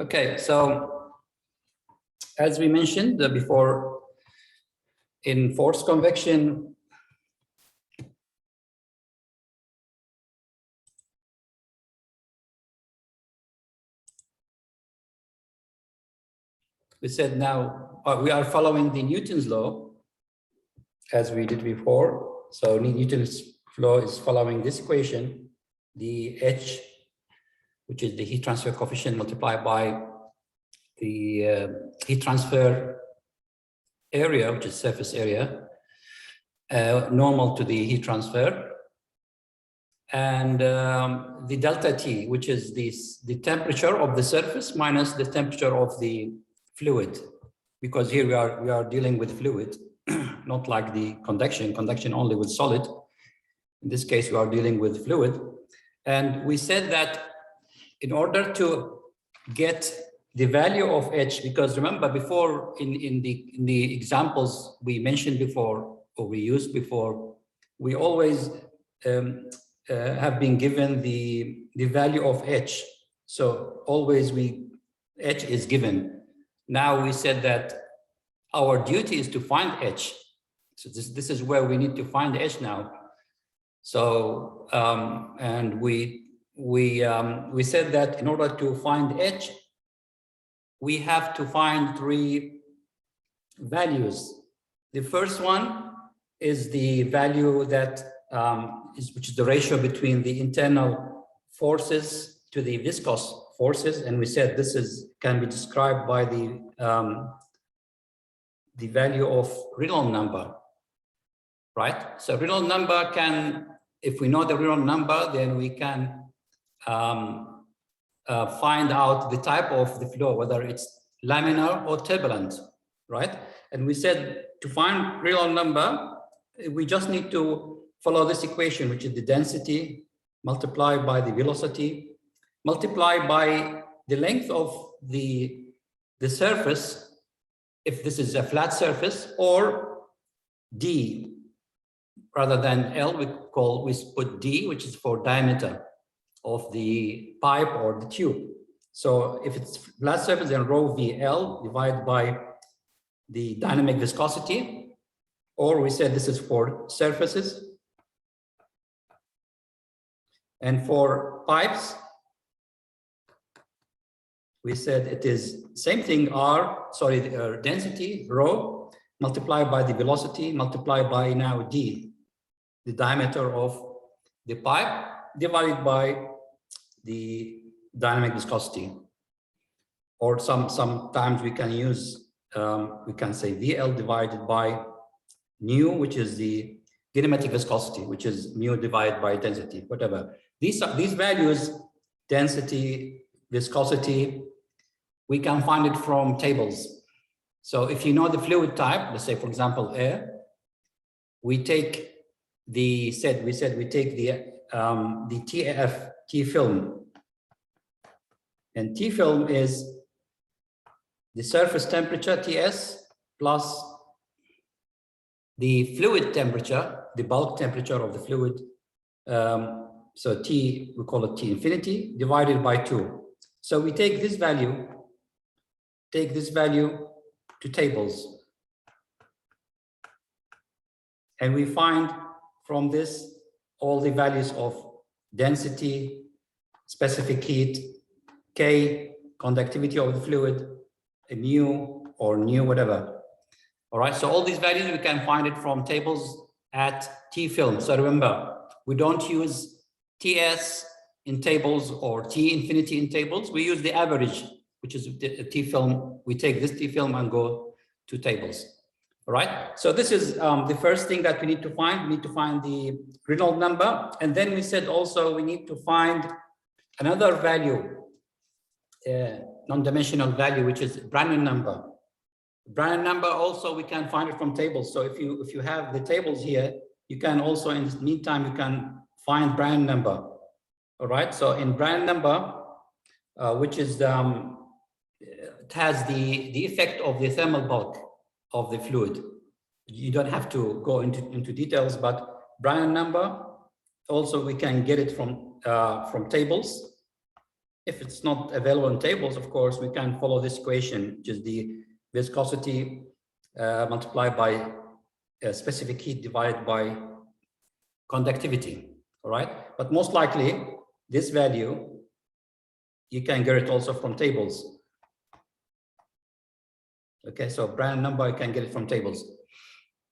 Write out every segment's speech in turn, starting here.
Okay, so as we mentioned before, in forced convection, we said now we are following the Newton's law as we did before. So Newton's law is following this equation, the H, which is the heat transfer coefficient multiplied by the heat transfer area, which is surface area, normal to the heat transfer, and the delta T, which is the temperature of the surface minus the temperature of the fluid, because here we are dealing with fluid, not like the conduction only with solid. In this case, we are dealing with fluid. And we said that in order to get the value of H, because remember before in the examples we mentioned before, or we used before, we always have been given the value of H. So always H is given. Now we said that our duty is to find H. So this is where we need to find H now. So and we said that in order to find H, we have to find three values. The first one is the value that which is the ratio between the internal forces to the viscous forces, and we said this can be described by the value of Reynolds number, right? So Reynolds number can, if we know the Reynolds number, then we can find out the type of the flow, whether it's laminar or turbulent, right? And we said to find Reynolds number, we just need to follow this equation, which is the density multiplied by the velocity multiplied by the length of the surface, if this is a flat surface, or D rather than L, we put D, which is for diameter of the pipe or the tube. So if it's flat surface, then rho VL divided by the dynamic viscosity, or we said this is for surfaces. And for pipes, we said it is same thing, density, rho, multiplied by the velocity, multiplied by now D, the diameter of the pipe, divided by the dynamic viscosity. Or sometimes we can use, we can say VL divided by nu, which is the kinematic viscosity, which is mu divided by density, whatever. These values, density, viscosity, we can find it from tables. So if you know the fluid type, let's say for example air, we take we take the TAF, T film, and T film is the surface temperature TS plus the fluid temperature, the bulk temperature of the fluid. So T, we call it T infinity, divided by 2. So we take this value to tables. And we find from this all the values of density, specific heat, K, conductivity of the fluid, mu or nu, whatever. All right, so all these values, we can find it from tables at T film. So remember, we don't use TS in tables or T infinity in tables. We use the average, which is the T film. We take this T film and go to tables. All right, so this is the first thing that we need to find. We need to find the Reynolds number. And then we said also we need to find another value, non-dimensional value, which is Brannan number. Brannan number also we can find it from tables. So if you have the tables here, you can also in the meantime you can find Brannan number. All right. So in Brannan number, which is it has the effect of the thermal bulk of the fluid. You don't have to go into details, but Brannan number also we can get it from tables. If it's not available in tables, of course, we can follow this equation, which is the viscosity multiplied by specific heat divided by conductivity, all right? But most likely, this value, you can get it also from tables. Okay, so Brandon number, you can get it from tables,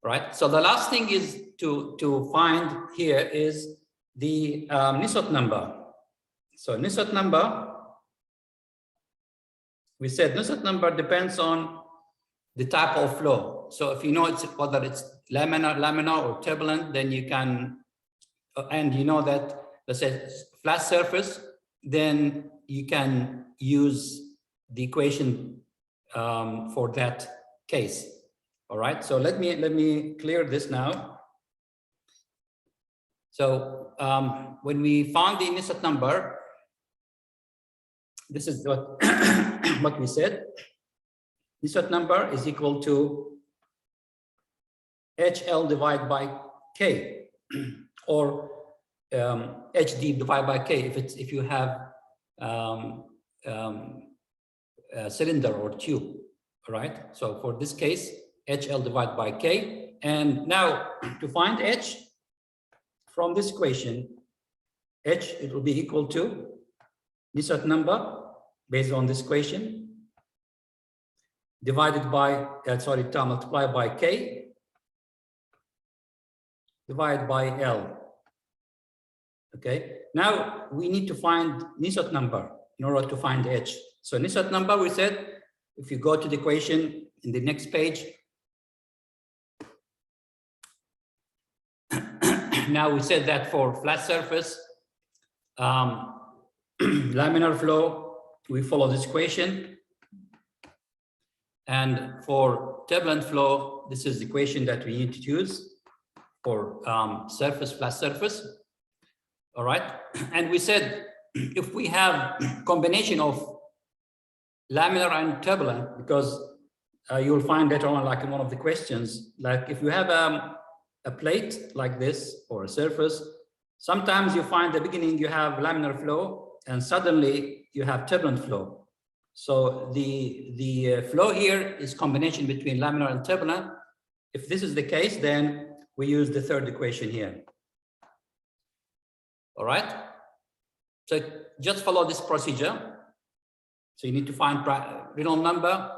right? So the last thing is to find here is the Nusselt number. So Nusselt number, we said Nusselt number depends on the type of flow. So if you know it's whether it's laminar or turbulent, then you can, and you know that, let's say, flat surface, then you can use the equation for that case. All right. So let me clear this now. So when we found the Nusselt number, this is what what we said. Nusselt number is equal to HL divided by K, or HD divided by K if you have a cylinder or tube, right? So for this case, HL divided by K. And now to find H from this equation, H, it will be equal to Nusselt number based on this equation divided by, multiplied by K divided by L. Okay, now we need to find Nusselt number in order to find H. So Nusselt number, we said, if you go to the equation in the next page, now we said that for flat surface, laminar flow, we follow this equation. And for turbulent flow, this is the equation that we need to use for surface, flat surface. All right. And we said, if we have combination of laminar and turbulent, because you'll find later on, like in one of the questions, like if you have a plate like this or a surface, sometimes you find at the beginning you have laminar flow and suddenly you have turbulent flow. So the flow here is combination between laminar and turbulent. If this is the case, then we use the third equation here. All right. So just follow this procedure. So you need to find Reynolds number,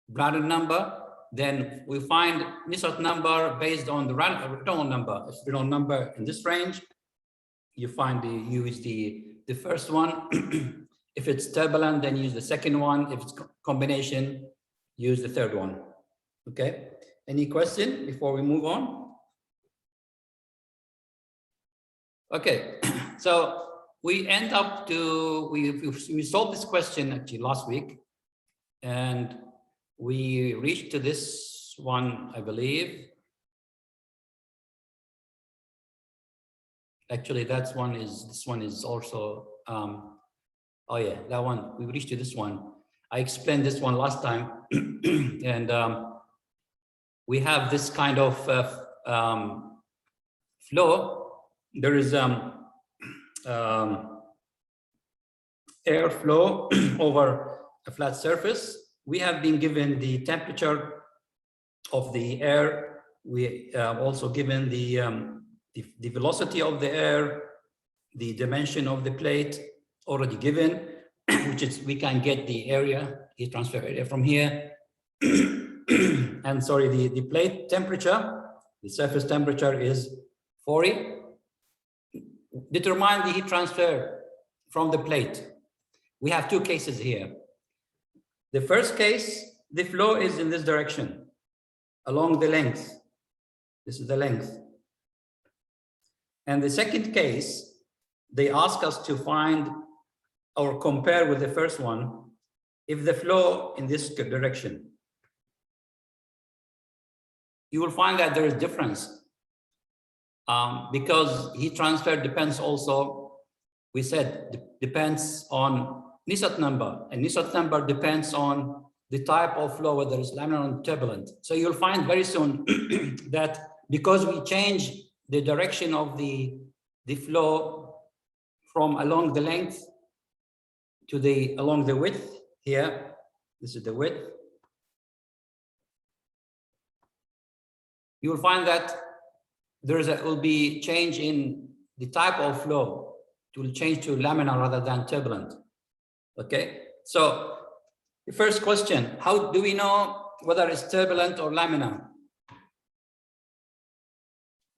Brandon number. Then we find Nusselt number based on the Reynolds number. If Reynolds number in this range, you find use the first one. If it's turbulent, then use the second one. If it's combination, use the third one. Okay. Any question before we move on? Okay. So we end up to, we solved this question actually last week, and we reached to this one, I believe. Actually, this one is also, oh yeah, that one, we reached to this one. I explained this one last time. And we have this kind of flow. There is airflow over a flat surface. We have been given the temperature of the air. We also given the velocity of the air, the dimension of the plate already given, which is we can get the area, heat transfer area from here. And sorry, the plate temperature, the surface temperature is 40. Determine the heat transfer from the plate. We have two cases here. The first case, the flow is in this direction, along the length. This is the length. And the second case, they ask us to find or compare with the first one, if the flow in this direction. You will find that there is difference because heat transfer depends also, we said, depends on Nusselt number, and Nusselt number depends on the type of flow, whether it's laminar or turbulent. So you'll find very soon that because we change the direction of the flow from along the length to the along the width here. This is the width. You will find that will be change in the type of flow. It will change to laminar rather than turbulent. Okay, so the first question, how do we know whether it's turbulent or laminar?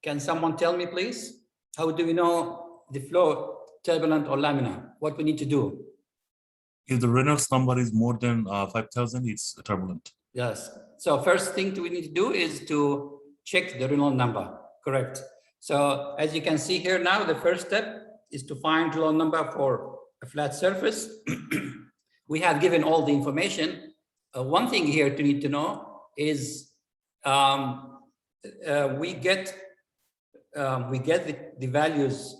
Can someone tell me, please? How do we know the flow turbulent or laminar? What we need to do? If the Reynolds number is more than 5,000, it's turbulent. Yes. So first thing we need to do is to check the Reynolds number. Correct. So as you can see here now, the first step is to find Reynolds number for a flat surface. We have given all the information. One thing here to need to know is we get the values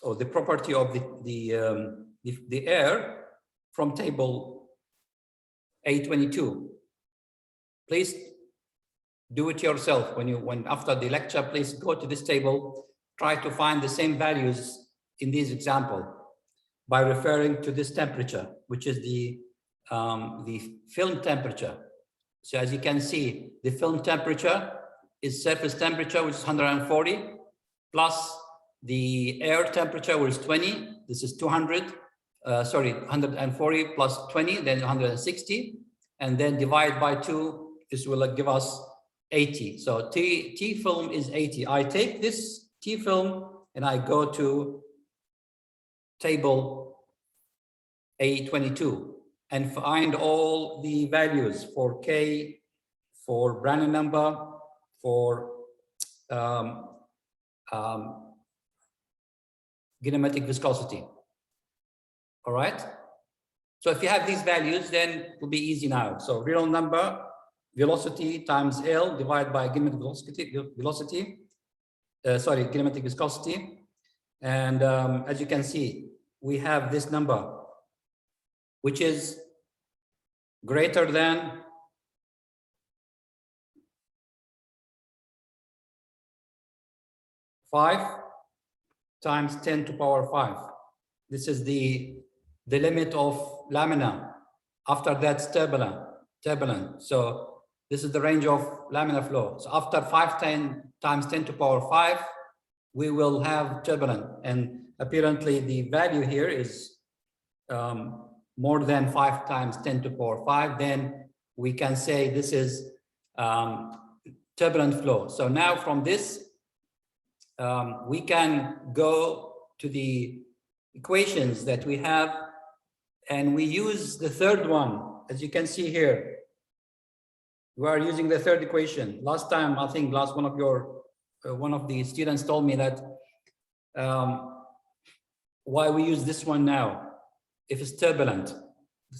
or the property of the air from table A22. Please do it yourself when after the lecture. Please go to this table, try to find the same values in this example by referring to this temperature, which is the film temperature. So as you can see, the film temperature is surface temperature, which is 140, plus the air temperature, which is 20. This is 140 plus 20, then 160, and then divide by 2. This will give us 80. So T film is 80. I take this T film and I go to table A22 and find all the values for K, for Brannan number, for kinematic viscosity. All right. So if you have these values, then it will be easy now. So real number, velocity times L divided by kinematic kinematic viscosity. And as you can see, we have this number, which is greater than 5 times 10 to the power 5. This is the limit of laminar. After that's turbulent. So this is the range of laminar flow. So after 510 times 10 to the power 5, we will have turbulent. And apparently the value here is more than 5 times 10 to the power 5. Then we can say this is turbulent flow. So now from this, we can go to the equations that we have, and we use the third one. As you can see here, we are using the third equation. Last time, I think one of the students told me that why we use this one now if it's turbulent.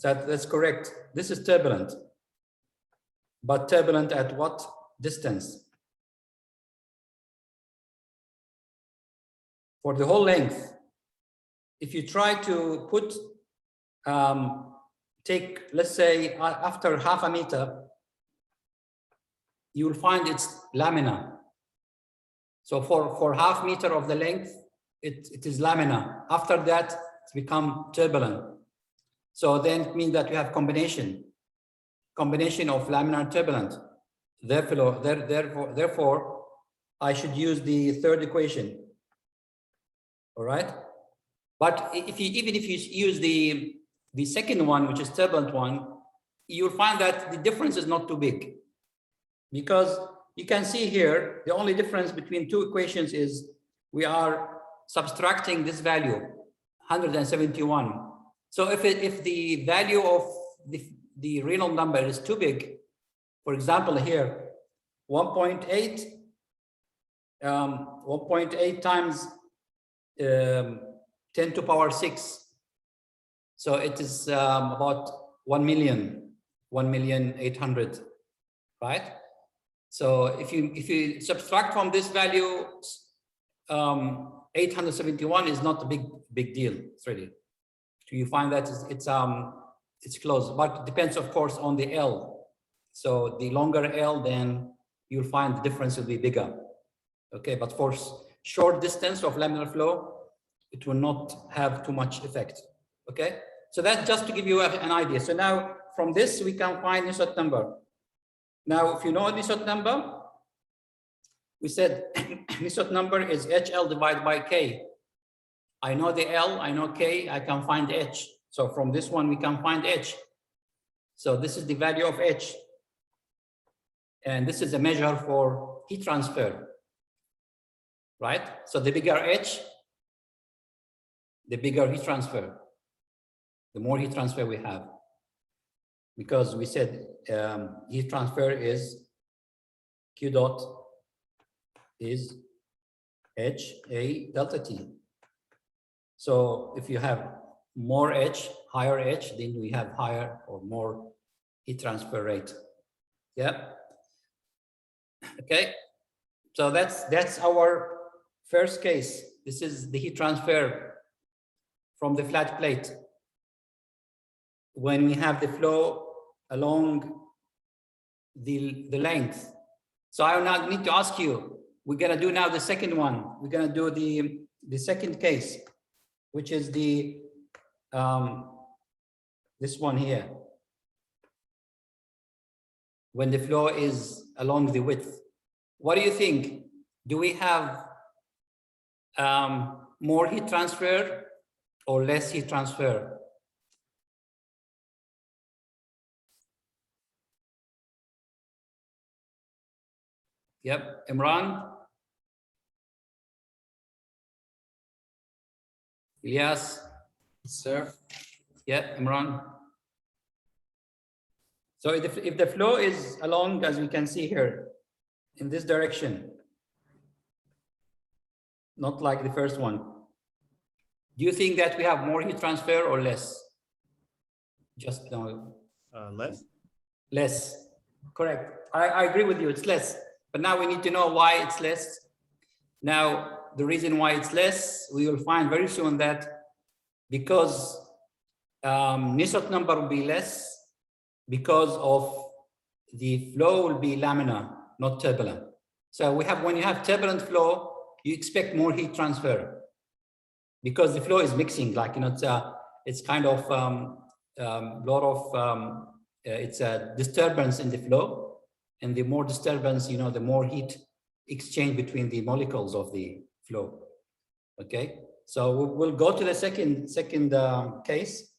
That's correct. This is turbulent, but turbulent at what distance? For the whole length. If you try to put, let's say after half a meter, you will find it's laminar. So for half meter of the length, it is laminar. After that, it's become turbulent. So then it means that we have combination of laminar and turbulent. Therefore, I should use the third equation. All right. But even if you use the second one, which is turbulent one, you'll find that the difference is not too big, because you can see here the only difference between two equations is we are subtracting this value 171. So if the value of the real number is too big, for example here 1.8 times 10 to the power 6. So it is about 1,800,000, right? So if you subtract from this value, 871 is not a big deal. It's really. So you find that it's close, but it depends, of course, on the L. So the longer L, then you'll find the difference will be bigger. Okay, but for short distance of laminar flow, it will not have too much effect. Okay, So that's just to give you an idea. So now from this, we can find Nusselt number. Now, if you know Nusselt number, we said Nusselt number is HL divided by K. I know the L, I know K, I can find H. So from this one, we can find H. So this is the value of H. And this is a measure for heat transfer, right? So the bigger H, the bigger heat transfer, the more heat transfer we have. Because we said heat transfer is Q dot is H A delta T. So if you have more H, higher H, then we have higher or more heat transfer rate. Yeah. Okay. So that's our first case. This is the heat transfer from the flat plate when we have the flow along the length. So I now need to ask you, we're going to do now the second one. We're going to do the second case, which is the this one here. When the flow is along the width. What do you think? Do we have more heat transfer or less heat transfer? Yep, Imran? Ilyas? Sir, Yeah, Imran? So if the flow is along, as we can see here, in this direction, not like the first one, do you think that we have more heat transfer or less? Just no. less. Less, correct. I agree with you, it's less. But now we need to know why it's less. Now, the reason why it's less, we will find very soon that because Nusselt number will be less because of the flow will be laminar, not turbulent. So we have, when you have turbulent flow, you expect more heat transfer because the flow is mixing, like, you know, it's kind of lot of, it's a disturbance in the flow. And the more disturbance, you know, the more heat exchange between the molecules of the flow. Okay, so we'll go to the second case.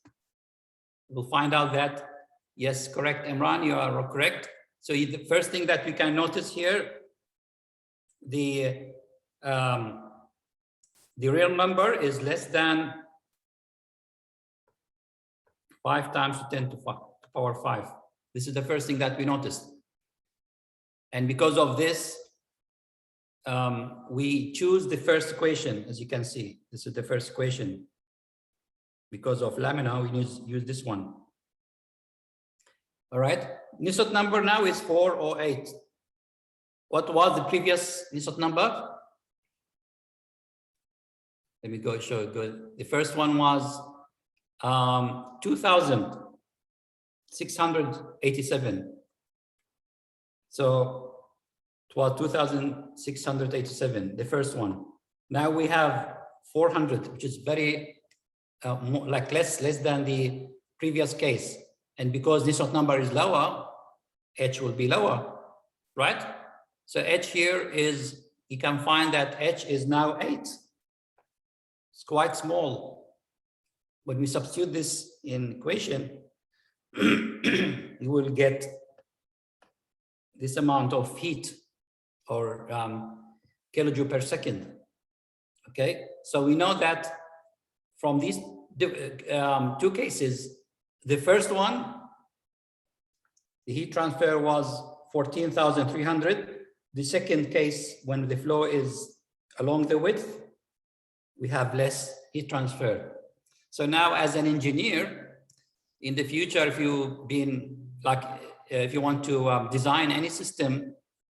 We'll find out that, yes, correct, Imran, you are correct. So the first thing that we can notice here, the real number is less than 5 times 10 to the power 5. This is the first thing that we noticed. And because of this, we choose the first equation, as you can see. This is the first equation. Because of laminar, we use this one. All right, Nusselt number now is 408. What was the previous Nusselt number? Let me go show it good. The first one was 2,687. So it was 2,687, the first one. Now we have 400, which is very more, like less than the previous case. And because Nusselt number is lower, H will be lower, right? So H here is, you can find that H is now 8. It's quite small. When we substitute this in equation, you will get this amount of heat or kilojoule per second. Okay, so we know that from these two cases, the first one, the heat transfer was 14,300. The second case, when the flow is along the width, we have less heat transfer. So now, as an engineer, in the future, if you've been like, if you want to design any system,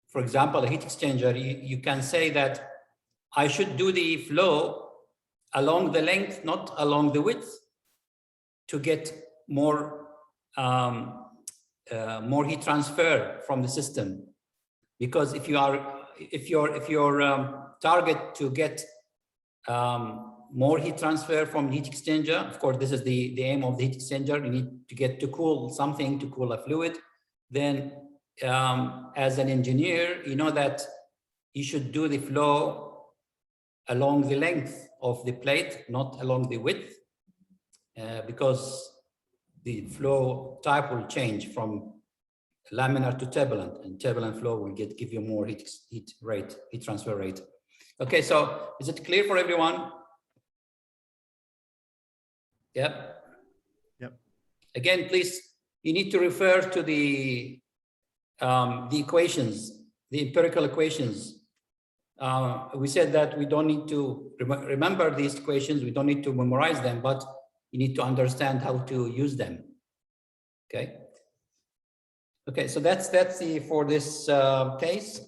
for example, a heat exchanger, you can say that I should do the flow along the length, not along the width, to get more heat transfer from the system. Because if your target to get more heat transfer from heat exchanger. Of course, this is the aim of the heat exchanger. You need to get to cool something, to cool a fluid. Then as an engineer, you know that you should do the flow along the length of the plate, not along the width, because the flow type will change from laminar to turbulent, and turbulent flow will give you more heat transfer rate. Okay, so is it clear for everyone? Yep. Yep. Again, please, you need to refer to the equations, the empirical equations. We said that we don't need to remember these equations, we don't need to memorize them, but you need to understand how to use them. Okay. Okay, so that's the for this case.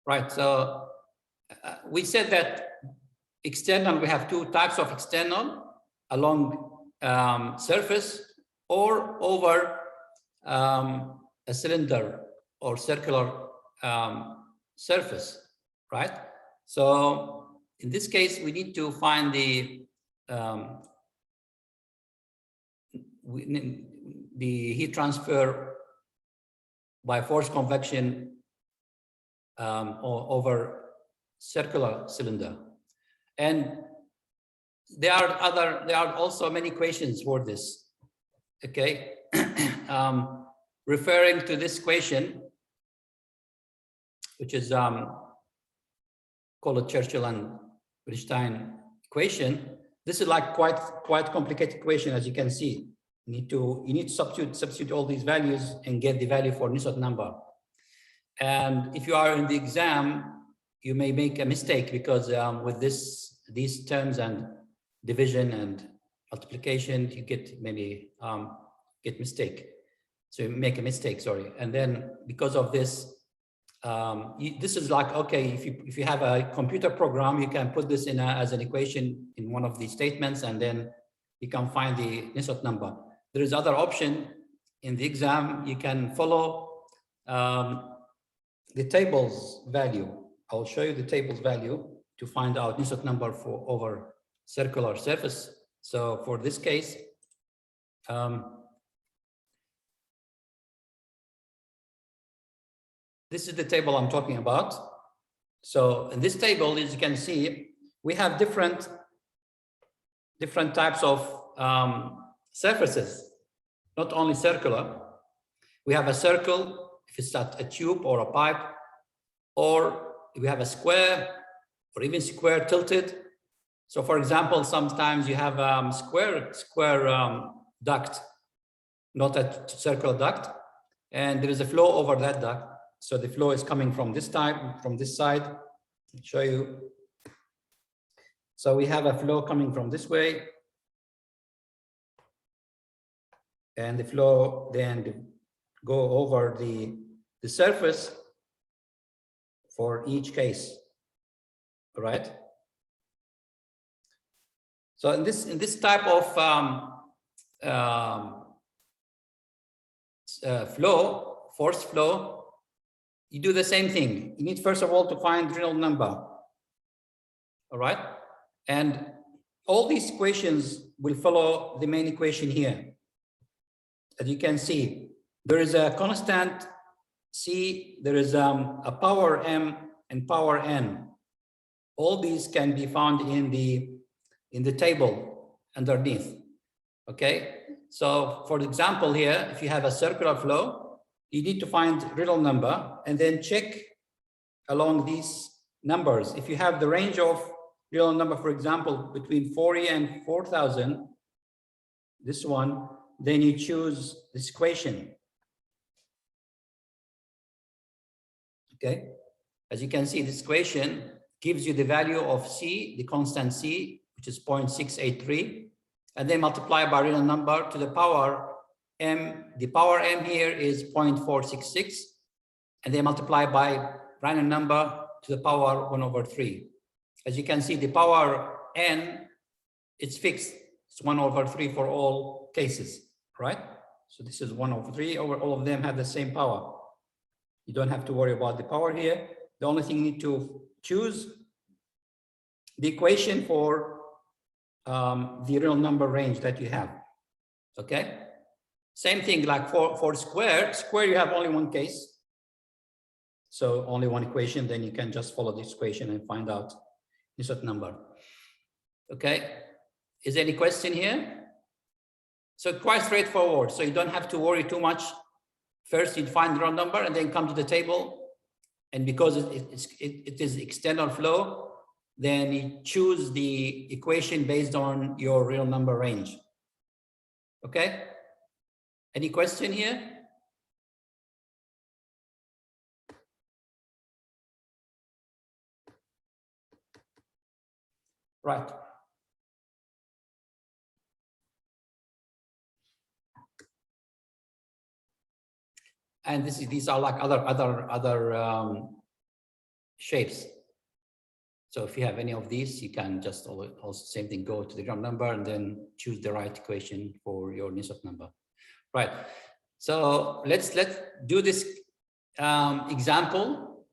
Right, so we said that external, we have two types of external, along surface or over a cylinder or circular surface, right? So in this case, we need to find the heat transfer by forced convection over circular cylinder. And there are also many equations for this. Okay, referring to this equation, which is called the Churchill and Bridgestine equation. This is like quite complicated equation, as you can see. You need to substitute all these values and get the value for Nusselt number. And if you are in the exam, you may make a mistake because with these terms and division and multiplication, you get maybe get mistake. So you make a mistake, sorry. And then because of this, this is like, okay, if you have a computer program, you can put this in as an equation in one of these statements, and then you can find the Nusselt number. There is other option in the exam. You can follow the table's value. I'll show you the table's value to find out Nusselt number for over circular surface. So for this case, this is the table I'm talking about. So in this table, as you can see, we have different types of surfaces, not only circular. We have a circle, if it's a tube or a pipe, or we have a square, or even square tilted. So for example, sometimes you have square duct, not a circular duct, and there is a flow over that duct. So the flow is coming from this type, from this side. I'll show you. So we have a flow coming from this way, and the flow then go over the surface for each case. All right. So in this type of flow, forced flow, you do the same thing. You need first of all to find Reynolds number. All right. And all these equations will follow the main equation here. As you can see, there is a constant C, there is a power M and power N. All these can be found in the table underneath. Okay. So for example here, if you have a circular flow, you need to find Reynolds number and then check along these numbers. If you have the range of Reynolds number, for example, between 40 and 4,000, this one, then you choose this equation. Okay, as you can see, this equation gives you the value of C, the constant C, which is 0.683, and then multiply by Reynolds number to the power M. The power M here is 0.466, and then multiply by Reynolds number to the power 1/3. As you can see, the power N, it's fixed. It's 1/3 for all cases, right? So this is 1/3 over all of them have the same power. You don't have to worry about the power here. The only thing you need to choose the equation for the real number range that you have. Okay. Same thing like for square you have only one case. So only one equation, then you can just follow this equation and find out Nusselt number. Okay. Is there any question here? So quite straightforward. So you don't have to worry too much. First, you find the real number and then come to the table. And because it is external flow, then you choose the equation based on your real number range. Okay. Any question here? Right. And these are like other shapes. So if you have any of these, you can just also same thing, go to the ground number and then choose the right equation for your Nusselt number. Right. So let's do this example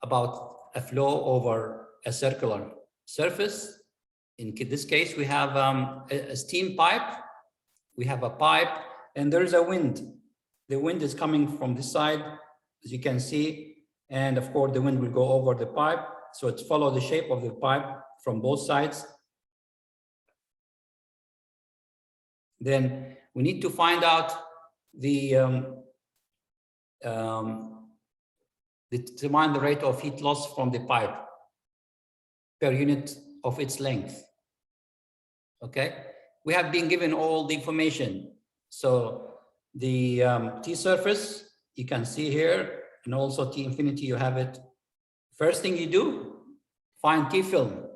about a flow over a circular surface. In this case, we have a steam pipe. We have a pipe and there is a wind. The wind is coming from this side, as you can see. And of course, the wind will go over the pipe. So it's follow the shape of the pipe from both sides. Then we need to find out determine the rate of heat loss from the pipe per unit of its length. Okay, we have been given all the information. So the T surface, you can see here, and also T infinity, you have it. First thing you do, find T film.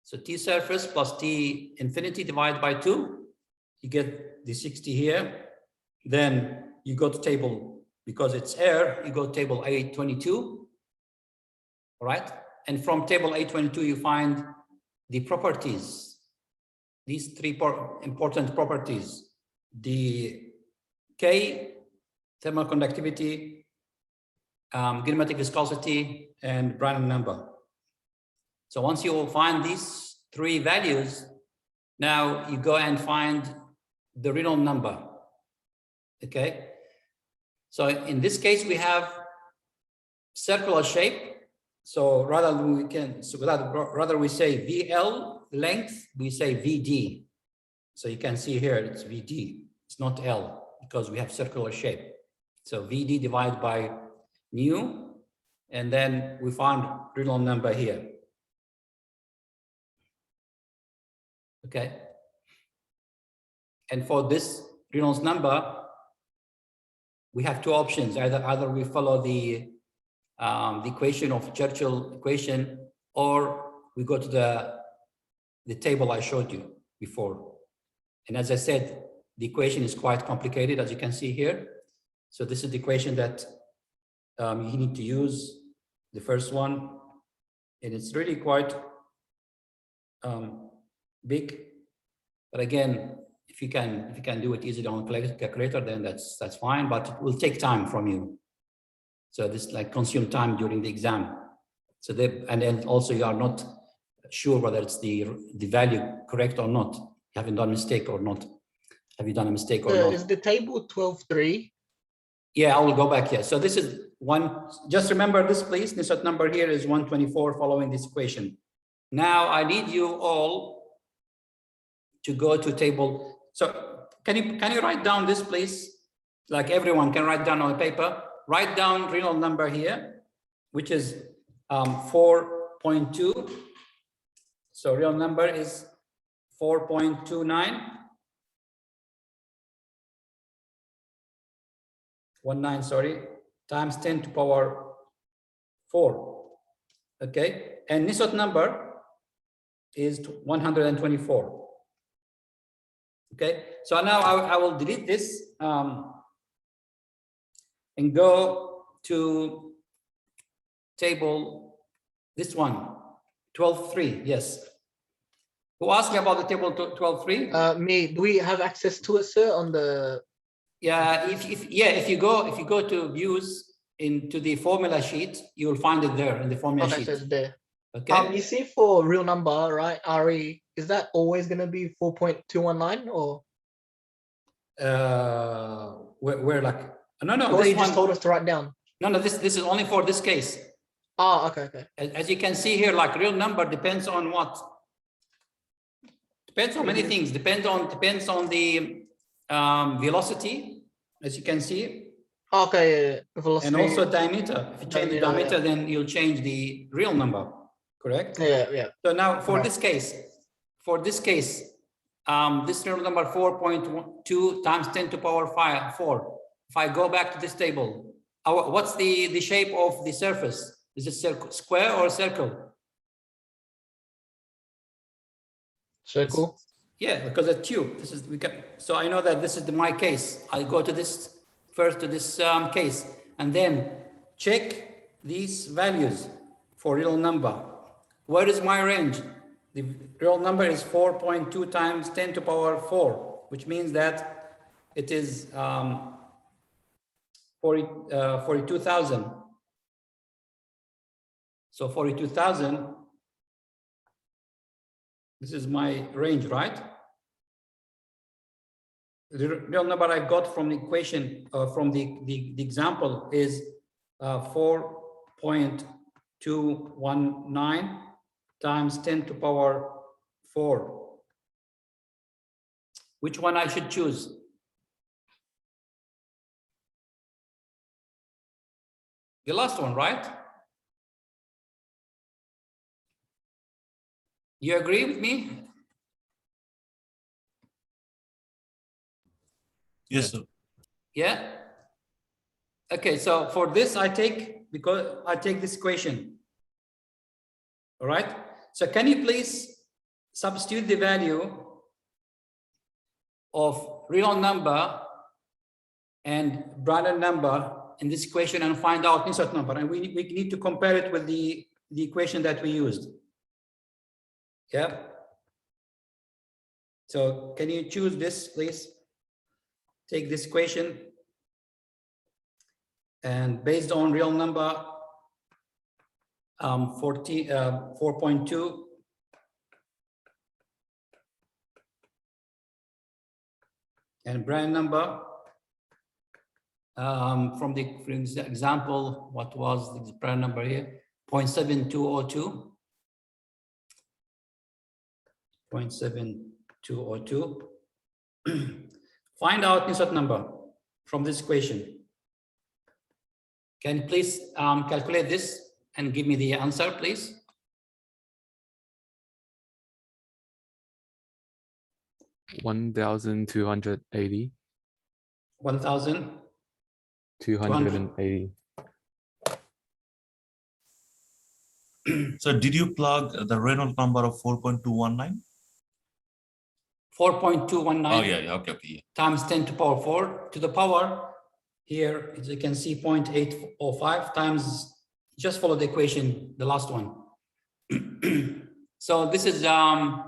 So T surface plus T infinity divided by 2, you get the 60 here. Then you go to table, because it's air, you go to table A22, all right? And from table A22, you find the properties, these three important properties, the K, thermal conductivity, kinematic viscosity, and Brownian number. So once you find these three values, now you go and find the Reynolds number, okay? So in this case, we have circular shape. So rather we say VL length, we say VD. So you can see here, it's VD, it's not L, because we have circular shape. So VD divided by nu, and then we found Reynolds number here. Okay. And for this Reynolds number, we have two options. Either we follow the equation of Churchill equation, or we go to the table I showed you before. And as I said, the equation is quite complicated, as you can see here. So this is the equation that you need to use, the first one, and it's really quite big. But again, if you can do it easily on a calculator, then that's fine. But it will take time from you. So this like consume time during the exam. So and then also you are not sure whether it's the value correct or not. You haven't done a mistake or not. Have you done a mistake or not? Is the table 12.3? Yeah, I will go back here. So this is one. Just remember this, please. Nusselt number here is 124 following this equation. Now I need you all to go to table. So can you write down this, please? Like everyone can write down on paper. Write down Reynolds number here, which is 4.2. So real number is 4.29. 19, sorry, times 10 to power 4. Okay, and Nusselt number is 124. Okay, so now I will delete this and go to table, this one, 12.3, yes. Who asked me about the table 12.3? Me, do we have access to it, sir, on the Yeah, if you go to views into the formula sheet, you will find it there in the formula Okay, sheet. so it's there. Okay. You see for real number, right? RE, is that always gonna be 4.219 or? We're like, no, What this you just one, told us to write down? no, this is only for this case. Oh, okay. As you can see here, like real number depends on what? Depends on many things. Depends on the velocity, as you can see, Okay, yeah. Velocity. and also diameter. If you change the Diameter, diameter, then you'll change the real number, correct? Yeah. So now for Right. this case, this real number 4.2 times 10 to power 4. If I go back to this table, what's the shape of the surface? Is it square or circle? Circle. Yeah, because a tube. This is so I know that this is my case. I go to this first to this case and then check these values for real number. Where is my range? The real number is 4.2 times 10 to power 4, which means that it is 42,000. So 42,000. This is my range, right? The real number I got from the equation, from the example is 4.219 times 10 to power 4. Which one I should choose? The last one, right? You agree with me? Yes, sir. Yeah. Okay, so for this because I take this equation. All right. So can you please substitute the value of real number and Brandon number in this equation and find out insert number, and we need to compare it with the equation that we used. Yeah. So can you choose this, please? Take this equation and based on real number 4.2 and Brand number from the example, what was the Brand number here? 0.7202. 0.7202. Find out insert number from this equation. Can you please calculate this and give me the answer, please? $1,280. 1,280. So did you plug the Reynolds number of 4.219? 4.219. Oh, yeah, okay. Yeah. Times 10 to power 4 to the power here, as you can see, 0.805 times, just follow the equation, the last one. So this is Jingshu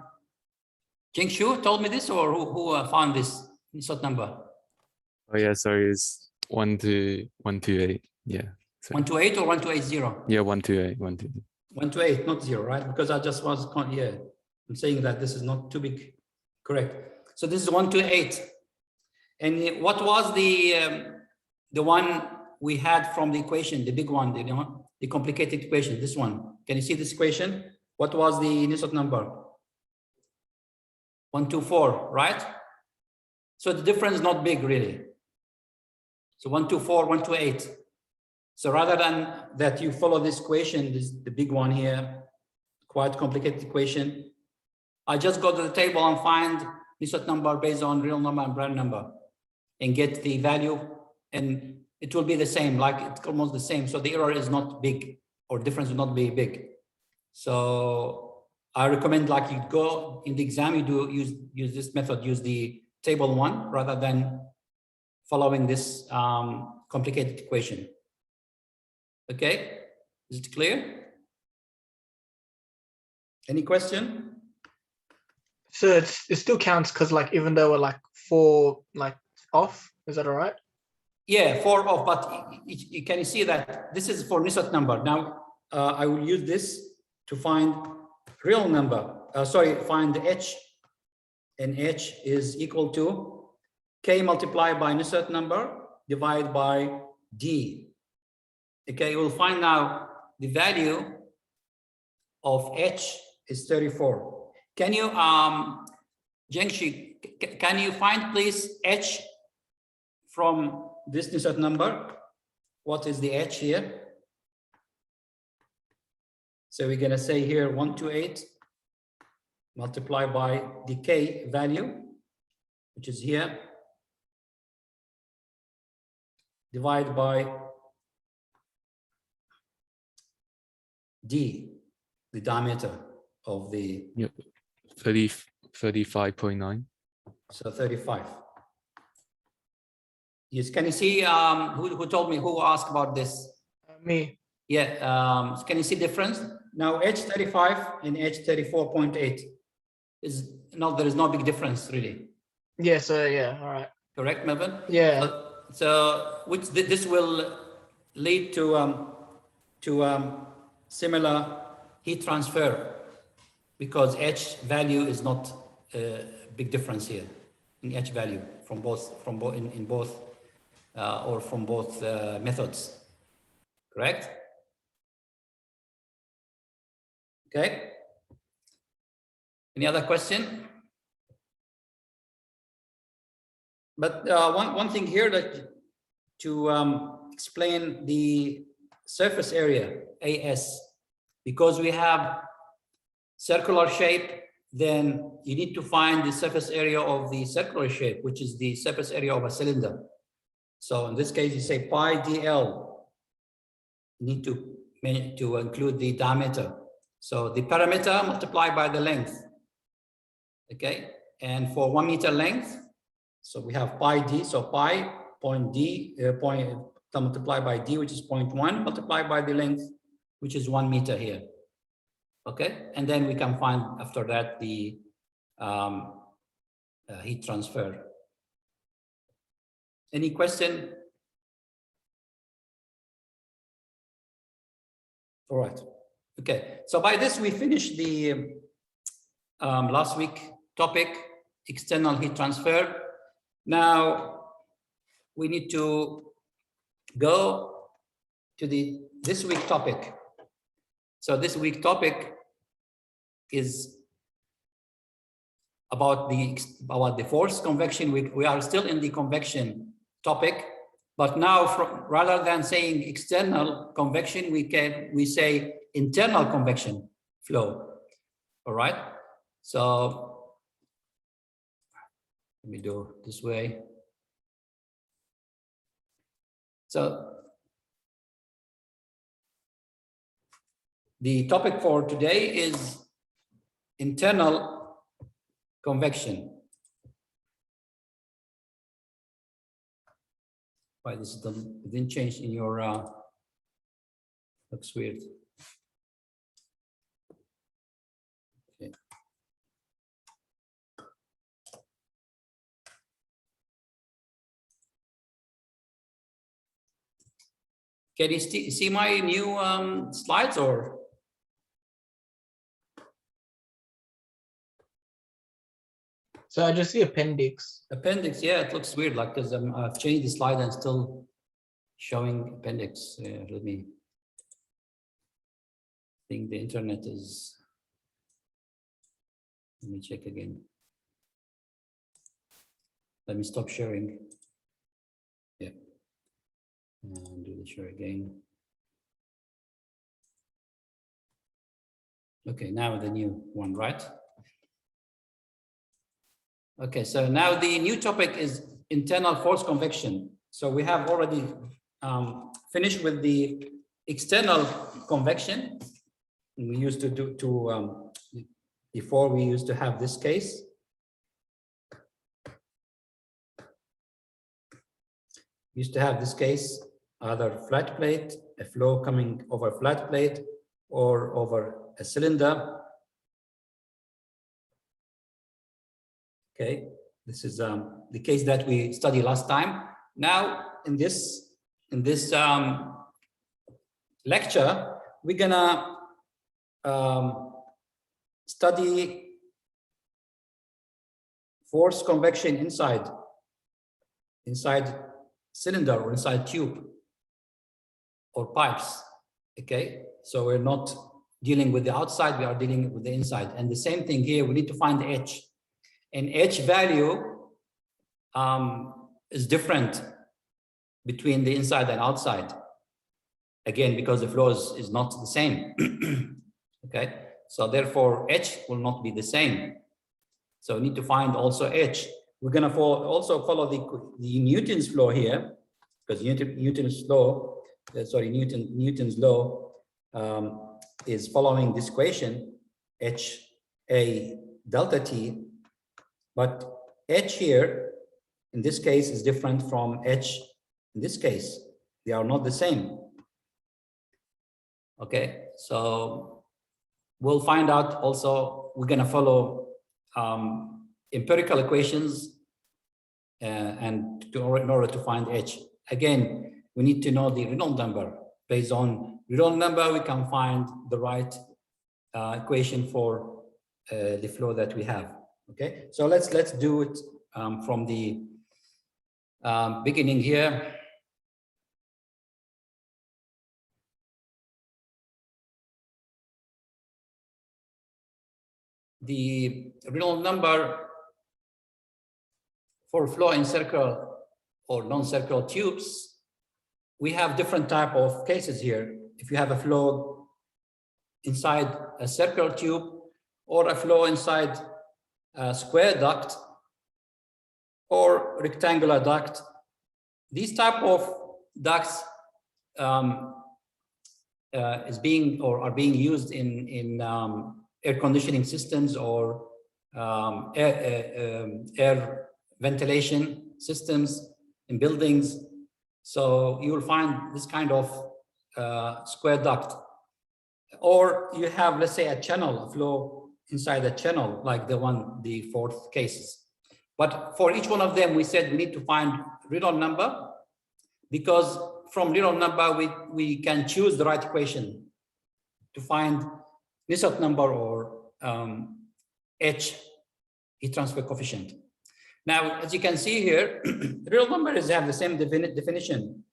told me this, or who found this insert number? Oh yeah, sorry, it's 128. Yeah. Sorry. 128 or 1280? Yeah, 128. 128. 128, not 0, right? Because I just was, yeah, I'm saying that this is not too big. Correct. So this is 128. And what was the one we had from the equation, the big one, the complicated equation, this one? Can you see this equation? What was the insert number? 124, right? So the difference is not big, really. So 124, 128. So rather than that, you follow this equation, this the big one here, quite complicated equation. I just go to the table and find insert number based on real number and Brand number and get the value, and it will be the same, like it's almost the same. So the error is not big, or difference will not be big. So I recommend, like, you go in the exam, you use this method, use the table one rather than following this complicated equation. Okay, is it clear? Any question? So it still counts because, like, even though we're like off. Is that all right? Yeah, 4 off, but can you see that this is for Nusselt number? Now, I will use this to find real number. Find the H, and H is equal to K multiplied by Nusselt number divided by D. Okay, we'll find now the value of H is 34. Can you, Jengshi, can you find please H from this Nusselt number? What is the H here? So we're gonna say here 128 multiplied by the K value, which is here, divided by D, the diameter of the, 35.9. so 35. Yes, can you see who told me, who asked about this? Me. Yeah, can you see difference? Now H35 and H34.8 is not, there is no big difference really. Yeah. So yeah. All right. Correct, Melvin? Yeah. So which this will lead to similar heat transfer, because H value is not a big difference here in H value from both methods. Correct? Okay. Any other question? But one thing here that to explain the surface area, AS, because we have circular shape, then you need to find the surface area of the circular shape, which is the surface area of a cylinder. So in this case, you say pi dl. You need to include the diameter. So the perimeter multiplied by the length. Okay, and for 1 meter length, so we have pi d, so pi point d point multiplied by d, which is 0.1, multiplied by the length, which is 1 meter here. Okay, and then we can find after that the heat transfer. Any question? All right. Okay, so by this we finished the last week topic, external heat transfer. Now we need to go to this week topic. So this week topic is about the forced convection. We are still in the convection topic, but now rather than saying external convection, we say internal convection flow. All right. So let me do it this way. So the topic for today is internal convection. Why this didn't change in your looks weird. Okay. Can you see my new slides or? So I just see appendix. Appendix, yeah, it looks weird, like because I've changed the slide and still showing appendix. Let me think the internet is. Let me check again. Let me stop sharing. Yeah. And do the share again. Okay, now the new one, right? Okay, so now the new topic is internal forced convection. So we have already finished with the external convection. We used to do before we used to have this case. We used to have this case, either flat plate, a flow coming over flat plate, or over a cylinder. Okay, This is the case that we studied last time. Now, in this lecture, we're gonna study force convection inside cylinder or inside tube or pipes. Okay, so we're not dealing with the outside, we are dealing with the inside. And the same thing here, we need to find H. And H value is different between the inside and outside. Again, because the flow is not the same. Okay, so therefore H will not be the same. So we need to find also H. We're gonna also follow the Newton's law here, because Newton's law is following this equation, HA delta T, but H here, in this case, is different from H in this case. They are not the same. Okay, so we'll find out also, we're gonna follow empirical equations and in order to find H. Again, we need to know the Reynolds number. Based on Reynolds number, we can find the right equation for the flow that we have. Okay, so let's do it from the beginning here. The Reynolds number for flow in circular or non-circular tubes, we have different type of cases here. If you have a flow inside a circular tube or a flow inside a square duct or rectangular duct, these type of ducts are being used in air conditioning systems or air ventilation systems in buildings. So you will find this kind of square duct. Or you have, let's say, a channel, a flow inside a channel, like the fourth cases. But for each one of them, we said we need to find Reynolds number, because from Reynolds number, we can choose the right equation to find Nusselt number or H, heat transfer coefficient. Now, as you can see here, real numbers have the same definition.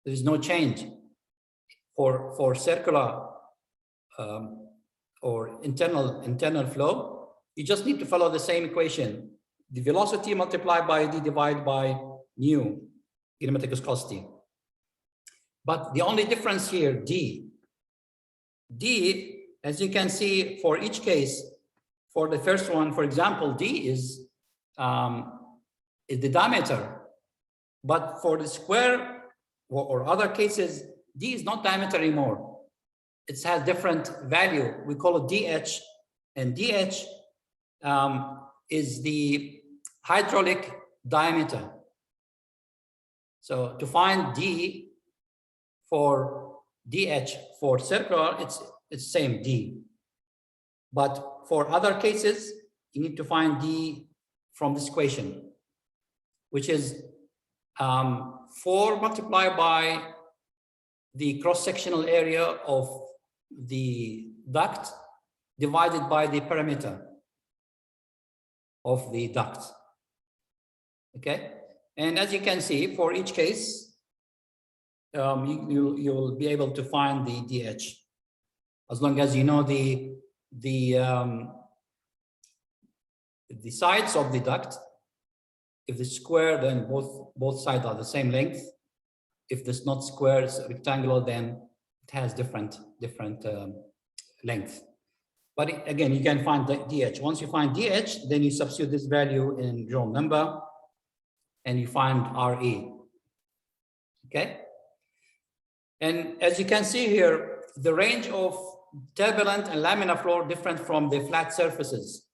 There is no change for circular or internal flow. You just need to follow the same equation. The velocity multiplied by d divided by nu, kinematic viscosity. But the only difference here, d, as you can see, for each case, for the first one, for example, d is the diameter, but for the square or other cases, d is not diameter anymore. It has different value. We call it dh, and dh is the hydraulic diameter. So to find d for dh for circular, it's same d. But for other cases, you need to find d from this equation, which is 4 multiplied by the cross-sectional area of the duct divided by the perimeter of the duct. Okay, and as you can see, for each case, you'll be able to find the dh, as long as you know the sides of the duct. If it's square, then both sides are the same length. If it's not square, it's rectangular, then it has different length. But again, you can find the dh. Once you find dh, then you substitute this value in Reynolds number, and you find Re. Okay. And as you can see here, the range of turbulent and laminar flow are different from the flat surfaces.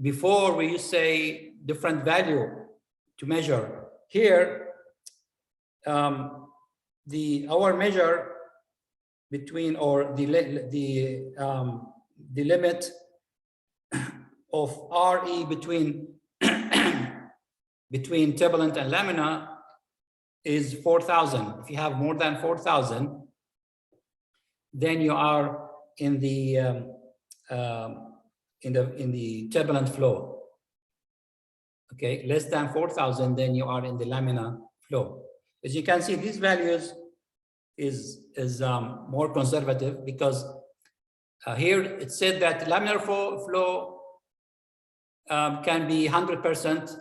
Before we used to say different value to measure. Here, our measure between, or the limit of Re between between turbulent and laminar is 4,000. If you have more than 4,000, then you are in the turbulent flow. Okay, less than 4,000, then you are in the laminar flow. As you can see, these values is more conservative because here it said that laminar flow can be 100%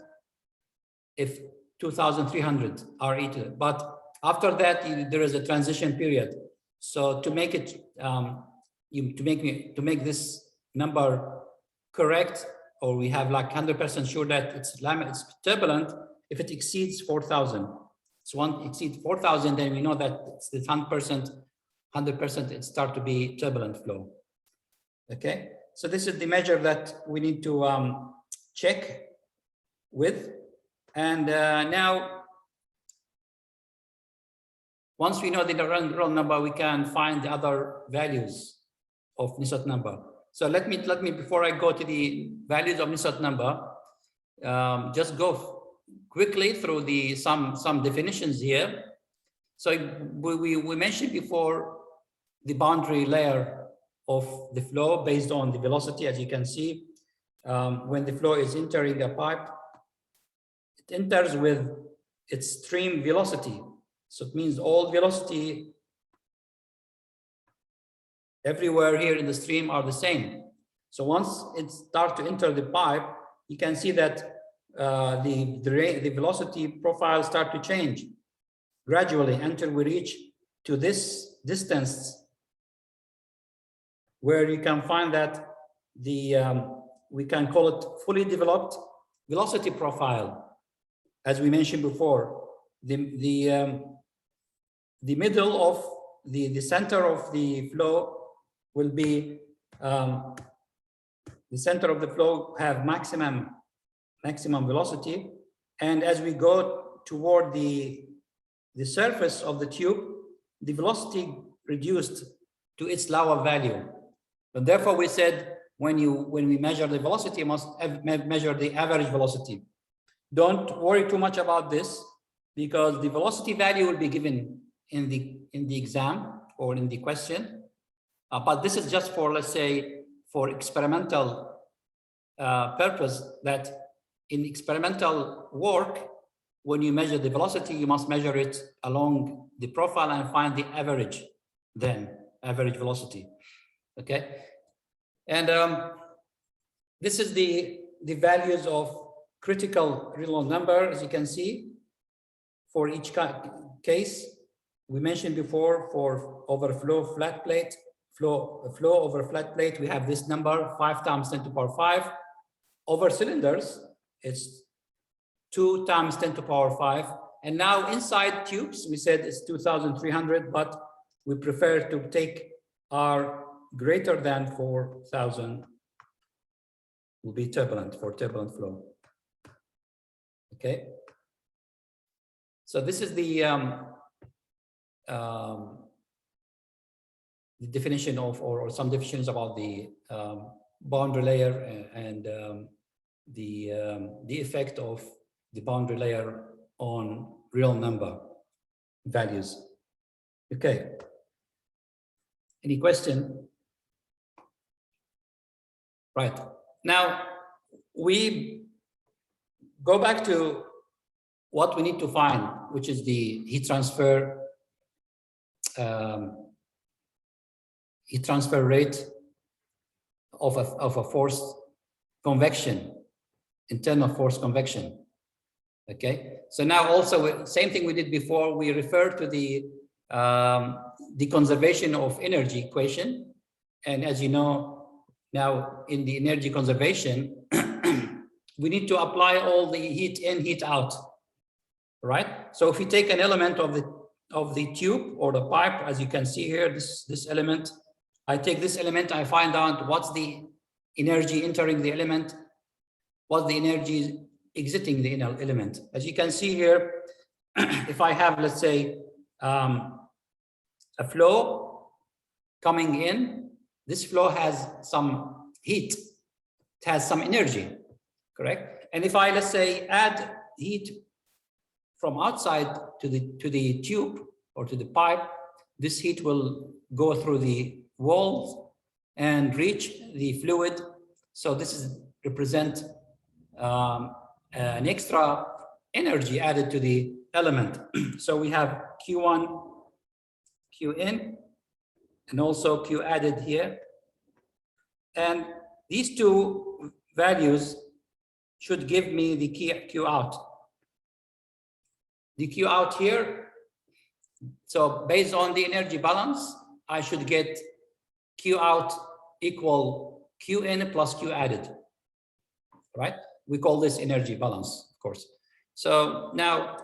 if 2,300 RE, but after that there is a transition period. So to make it to make this number correct, or we have like 100% sure that it's turbulent if it exceeds 4,000. So once it exceeds 4,000, then we know that it's the 100%, it start to be turbulent flow. Okay, so this is the measure that we need to check with. And now, once we know the real number, we can find the other values of Nusselt number. So let me before I go to the values of Nusselt number, just go quickly through the some definitions here. So we mentioned before the boundary layer of the flow based on the velocity. As you can see, when the flow is entering a pipe, it enters with its stream velocity. So it means all velocity everywhere here in the stream are the same. So once it starts to enter the pipe, you can see that the velocity profile start to change gradually until we reach to this distance, where you can find that we can call it fully developed velocity profile. As we mentioned before, the middle of the center of the flow will be the center of the flow have maximum velocity, and as we go toward the surface of the tube, the velocity reduced to its lower value. And therefore, we said when we measure the velocity, you must measure the average velocity. Don't worry too much about this, because the velocity value will be given in the exam or in the question. But this is just for, let's say, for experimental purpose, that in experimental work, when you measure the velocity, you must measure it along the profile and find the average, then average velocity. Okay. And this is the values of critical real number, as you can see, for each case. We mentioned before, for overflow flat plate, flow over flat plate, we have this number 5 times 10 to the power 5. Over cylinders, it's 2 times 10 to the power 5. And now inside tubes, we said it's 2,300, but we prefer to take our greater than 4,000 will be turbulent, for turbulent flow. Okay. So this is the definition of, or some definitions about the boundary layer and the effect of the boundary layer on real number values. Okay. Any question? Right. Now we go back to what we need to find, which is the heat transfer rate of a forced convection, internal forced convection. Okay, so now also same thing we did before, we refer to the conservation of energy equation. And as you know, now in the energy conservation, we need to apply all the heat in, heat out, right? So if you take an element of the tube or the pipe, as you can see here, this element, I take this element, I find out what's the energy entering the element, what's the energy exiting the element. As you can see here, if I have, let's say, a flow coming in, this flow has some heat, it has some energy, correct? And if I, let's say, add heat from outside to the tube or to the pipe, this heat will go through the walls and reach the fluid. So this is represent an extra energy added to the element. So we have Q1, Qin, and also Q added here. And these two values should give me the Q out. The Q out here, so based on the energy balance, I should get Q out equal Qin plus Q added, right? We call this energy balance, of course. So now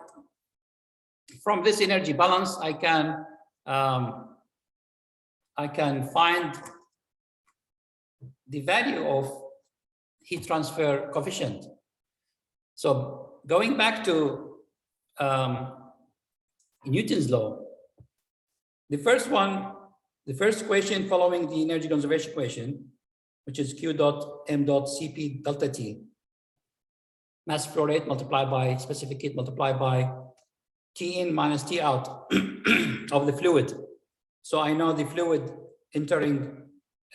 from this energy balance, I can find the value of heat transfer coefficient. So going back to Newton's law, the first equation following the energy conservation equation, which is Q dot M dot Cp delta T, mass flow rate multiplied by specific heat multiplied by T in minus T out of the fluid. So I know the fluid entering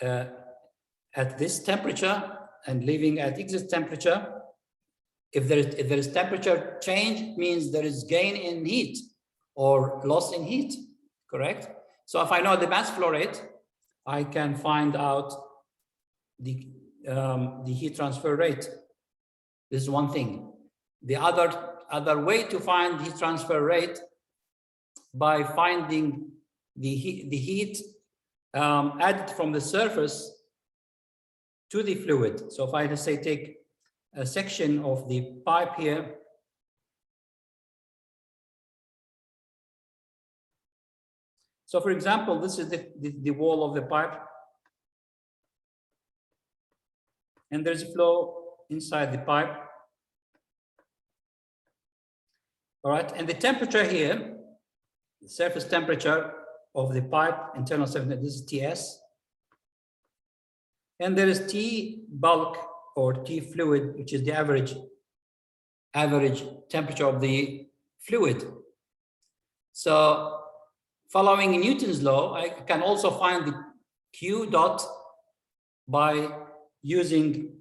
at this temperature and leaving at exit temperature. If there is temperature change, means there is gain in heat or loss in heat, correct? So if I know the mass flow rate, I can find out the heat transfer rate. This is one thing. The other way to find heat transfer rate by finding the heat added from the surface to the fluid. So if I just say take a section of the pipe here, so for example, this is the wall of the pipe, and there's a flow inside the pipe. All right, and the temperature here, the surface temperature of the pipe, internal surface, this is Ts. And there is T bulk or T fluid, which is the average temperature of the fluid. So following Newton's law, I can also find the Q dot by using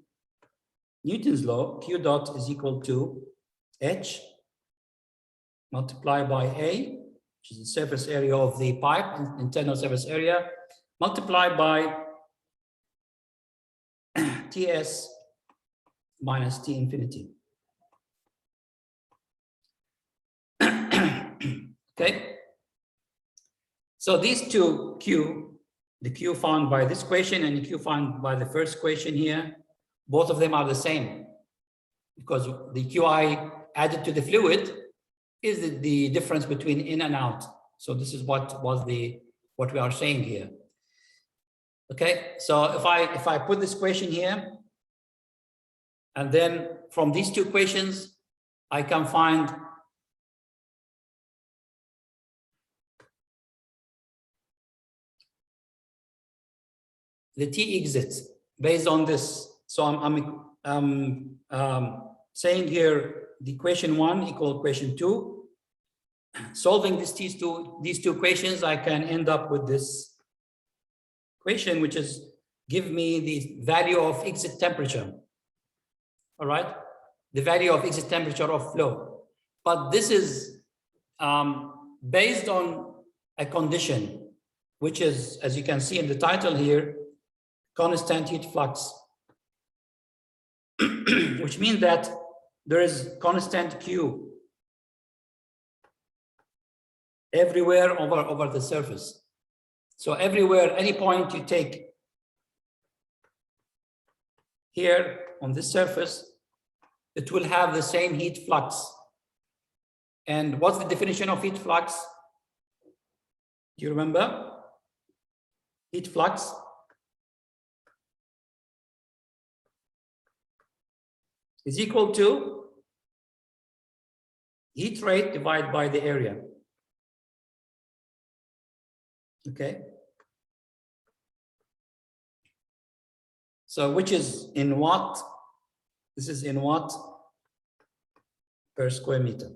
Newton's law. Q dot is equal to H multiplied by A, which is the surface area of the pipe, internal surface area, multiplied by Ts minus T infinity. Okay. So these two Q, the Q found by this equation and the Q found by the first equation here, both of them are the same, because the Qi added to the fluid is the difference between in and out. So this is what we are saying here. Okay, so if I put this equation here, and then from these two equations, I can find the T exit based on this. So I'm saying here the equation 1 equal equation 2. Solving these two equations, I can end up with this equation, which is give me the value of exit temperature. All right, the value of exit temperature of flow. But this is based on a condition, which is, as you can see in the title here, constant heat flux, which means that there is constant Q everywhere over the surface. So everywhere, any point you take here on this surface, it will have the same heat flux. And what's the definition of heat flux? Do you remember? Heat flux is equal to heat rate divided by the area. Okay. So which is in watt? This is in watt. per square meter.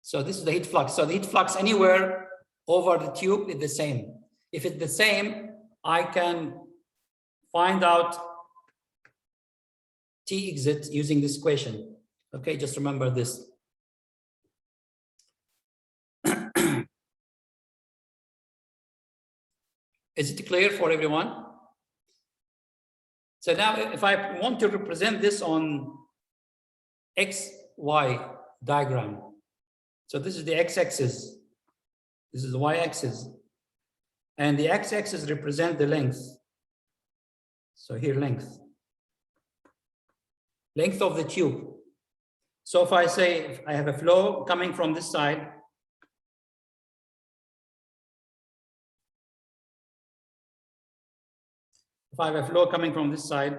So this is the heat flux. So the heat flux anywhere over the tube is the same. If it's the same, I can find out T exit using this equation. Okay, just remember this. Is it clear for everyone? So now if I want to represent this on XY diagram, so this is the x-axis, this is the y-axis, and the x-axis represent the length. So here length of the tube. So if I say if I have a flow coming from this side, if I have a flow coming from this side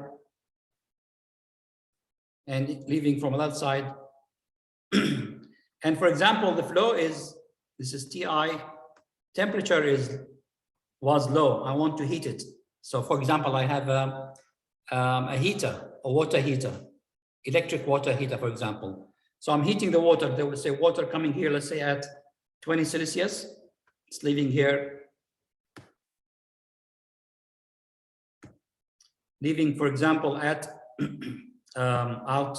and it leaving from that side, and for example, the flow is, this is Ti, temperature was low, I want to heat it. So for example, I have a heater, a water heater, electric water heater, for example. So I'm heating the water, they will say water coming here, let's say at 20 Celsius, it's leaving here, leaving, for example, at out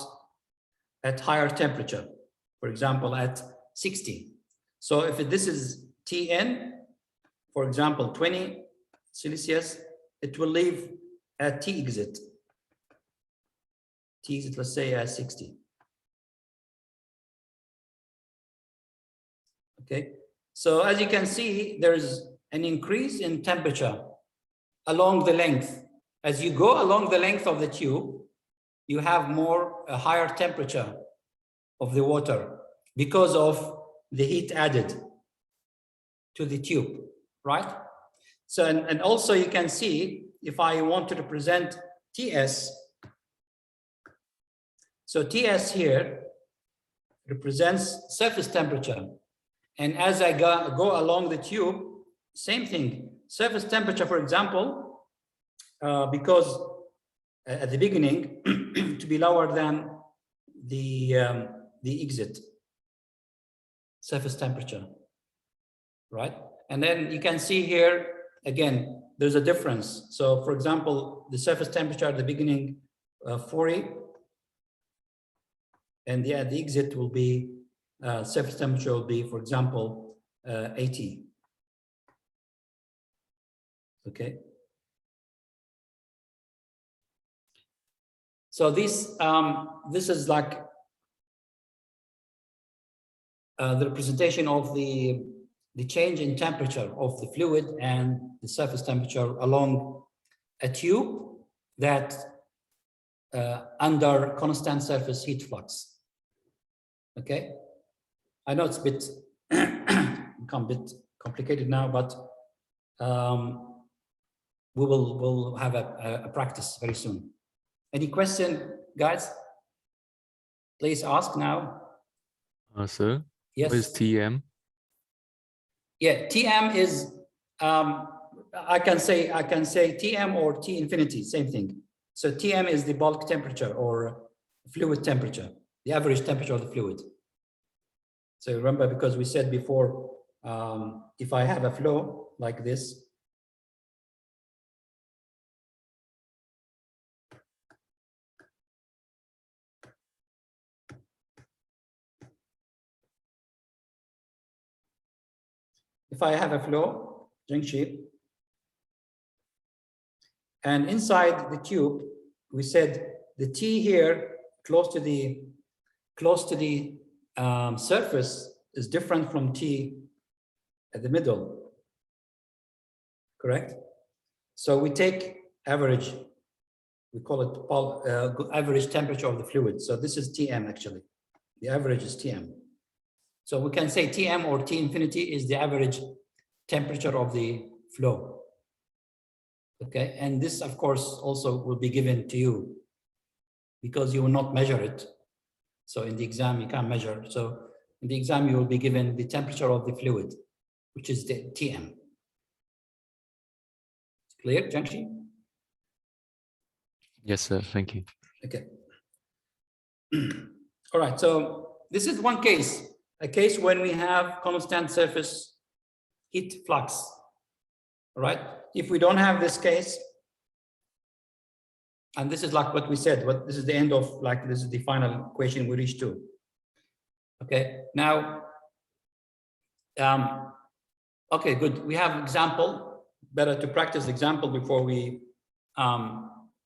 at higher temperature, for example, at 60. So if this is Tn, for example, 20 Celsius, it will leave at T exit. T exit, let's say at 60. Okay, so as you can see, there's an increase in temperature along the length. As you go along the length of the tube, you have a higher temperature of the water because of the heat added to the tube, right? So, and also you can see, if I want to represent Ts, so Ts here represents surface temperature. And as I go along the tube, same thing, surface temperature, for example, because at the beginning to be lower than the exit surface temperature, right? And then you can see here again there's a difference. So for example, the surface temperature at the beginning 40, and the exit will be surface temperature will be, for example, 80. Okay. So this is like the representation of the change in temperature of the fluid and the surface temperature along a tube that under constant surface heat flux. Okay, I know it's a bit become a bit complicated now, but we'll have a practice very soon. Any question, guys? Please ask now. Sir, Yes. what is TM? Yeah, TM is I can say TM or T infinity, same thing. So TM is the bulk temperature or fluid temperature, the average temperature of the fluid. So remember, because we said before, if I have a flow like this, if I have a flow, drink sheet, and inside the tube, we said the T here close to the surface is different from T at the middle, correct? So we take average, we call it average temperature of the fluid. So this is TM actually, the average is TM. So we can say TM or T infinity is the average temperature of the flow. Okay, and this of course also will be given to you because you will not measure it. So in the exam you can't measure. So in the exam you will be given the temperature of the fluid, which is the TM. Clear, Jiangxi? Yes, sir. Thank you. Okay. All right, so this is one case, a case when we have constant surface heat flux. All right, if we don't have this case, and this is like what we said, this is the end of, like, this is the final equation we reach to. Okay, now, okay, good. We have example. Better to practice example before we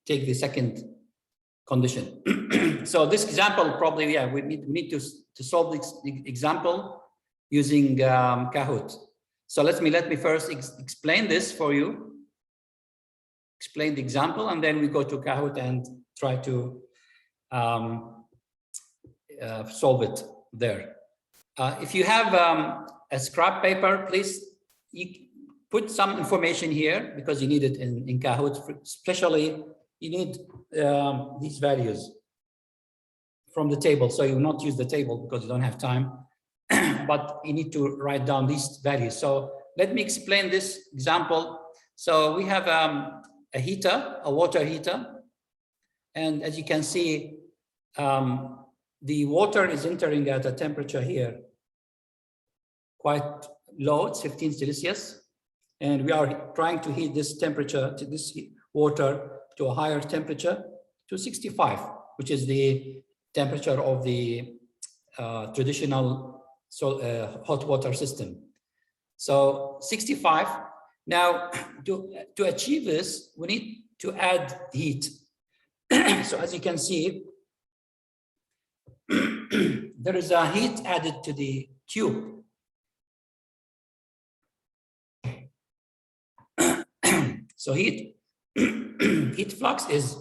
take the second condition. So this example probably, yeah, we need to solve this example using Kahoot. So let me first explain this for you. Explain the example, and then we go to Kahoot and try to solve it there. If you have a scrap paper, please put some information here because you need it in Kahoot. Especially, you need these values from the table. So you will not use the table because you don't have time, but you need to write down these values. So let me explain this example. So we have a heater, a water heater. And as you can see, the water is entering at a temperature here, quite low, it's 15 Celsius. And we are trying to heat this temperature, to this water, to a higher temperature, to 65, which is the temperature of the traditional hot water system. So 65. Now, to achieve this, we need to add heat. So as you can see, there is a heat added to the tube. So heat flux is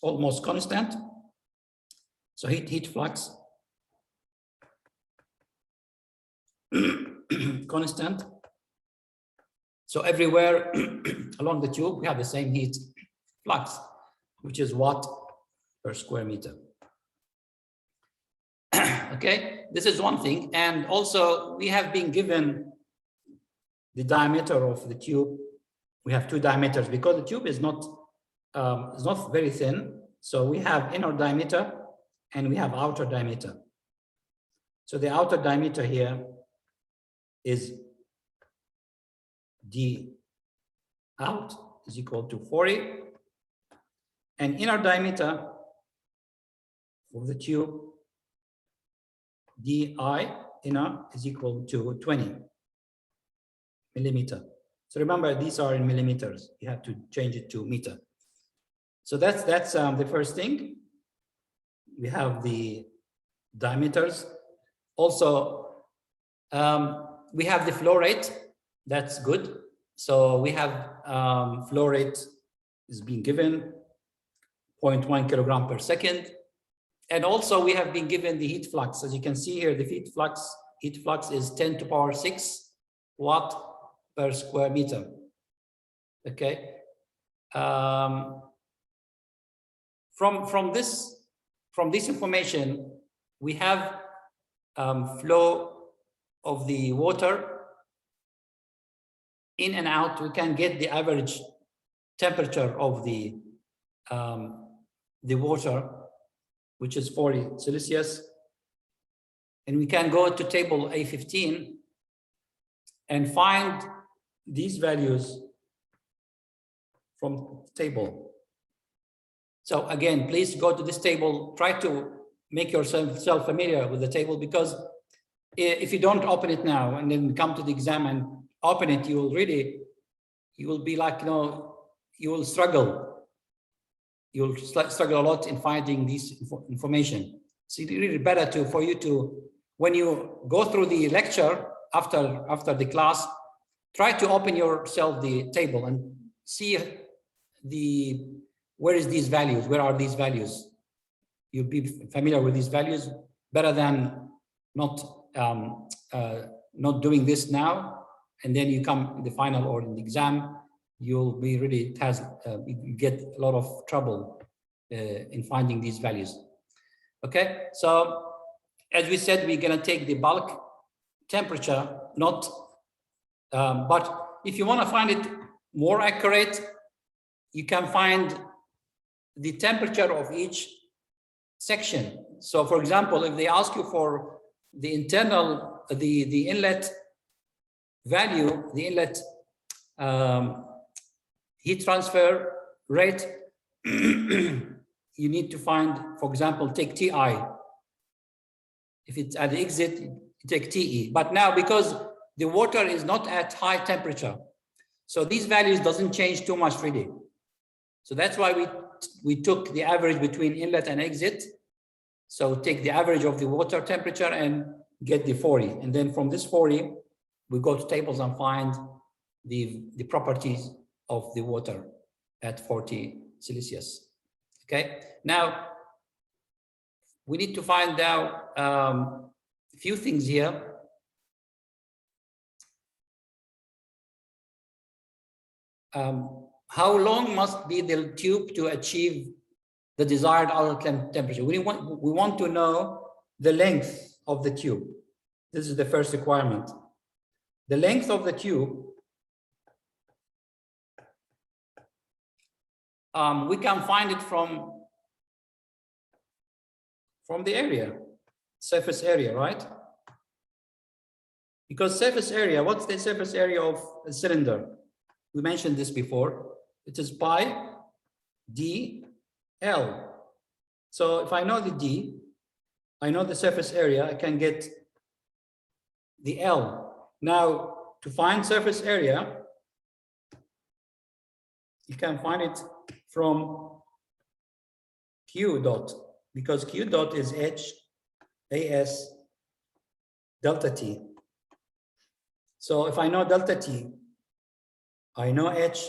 almost constant. So heat flux constant. So everywhere along the tube, we have the same heat flux, which is watt per square meter. Okay, this is one thing. And also we have been given the diameter of the tube. We have two diameters because the tube is not very thin. So we have inner diameter and we have outer diameter. So the outer diameter here is D out is equal to 40, and inner diameter of the tube, DI inner, is equal to 20 millimeter. So remember, these are in millimeters. You have to change it to meter. So that's the first thing. We have the diameters. Also, we have the flow rate. That's good. So we have flow rate is being given 0.1 kilogram per second. And also we have been given the heat flux. As you can see here, the heat flux is 10 to the power 6 watt per square meter. Okay. From this information, we have flow of the water in and out. We can get the average temperature of the water, which is 40 Celsius. And we can go to table A15 and find these values from the table. So again, please go to this table, try to make yourself familiar with the table, because if you don't open it now and then come to the exam and open it, you will be like, you will struggle. You'll struggle a lot in finding this information. So it's really better for you to, when you go through the lecture after the class, try to open yourself the table and see where are these values. You'll be familiar with these values better than not doing this now, and then you come in the final or in the exam, you'll be really, you get a lot of trouble in finding these values. Okay, so as we said, we're gonna take the bulk temperature, but if you want to find it more accurate, you can find the temperature of each section. So for example, if they ask you for the internal, the inlet value, the inlet heat transfer rate, you need to find, for example, take TI. If it's at the exit, you take TE. But now, because the water is not at high temperature, so these values doesn't change too much really. So that's why we took the average between inlet and exit. So take the average of the water temperature and get the 40. And then from this 40, we go to tables and find the properties of the water at 40 Celsius. Okay, now we need to find out a few things here. How long must be the tube to achieve the desired outlet temperature? We want to know the length of the tube. This is the first requirement. The length of the tube, we can find it from the area, surface area, right? Because surface area, what's the surface area of a cylinder? We mentioned this before. It is pi d L. So if I know the d, I know the surface area, I can get the L. Now, to find surface area, you can find it from Q dot, because Q dot is H AS delta T. So if I know delta T, I know H,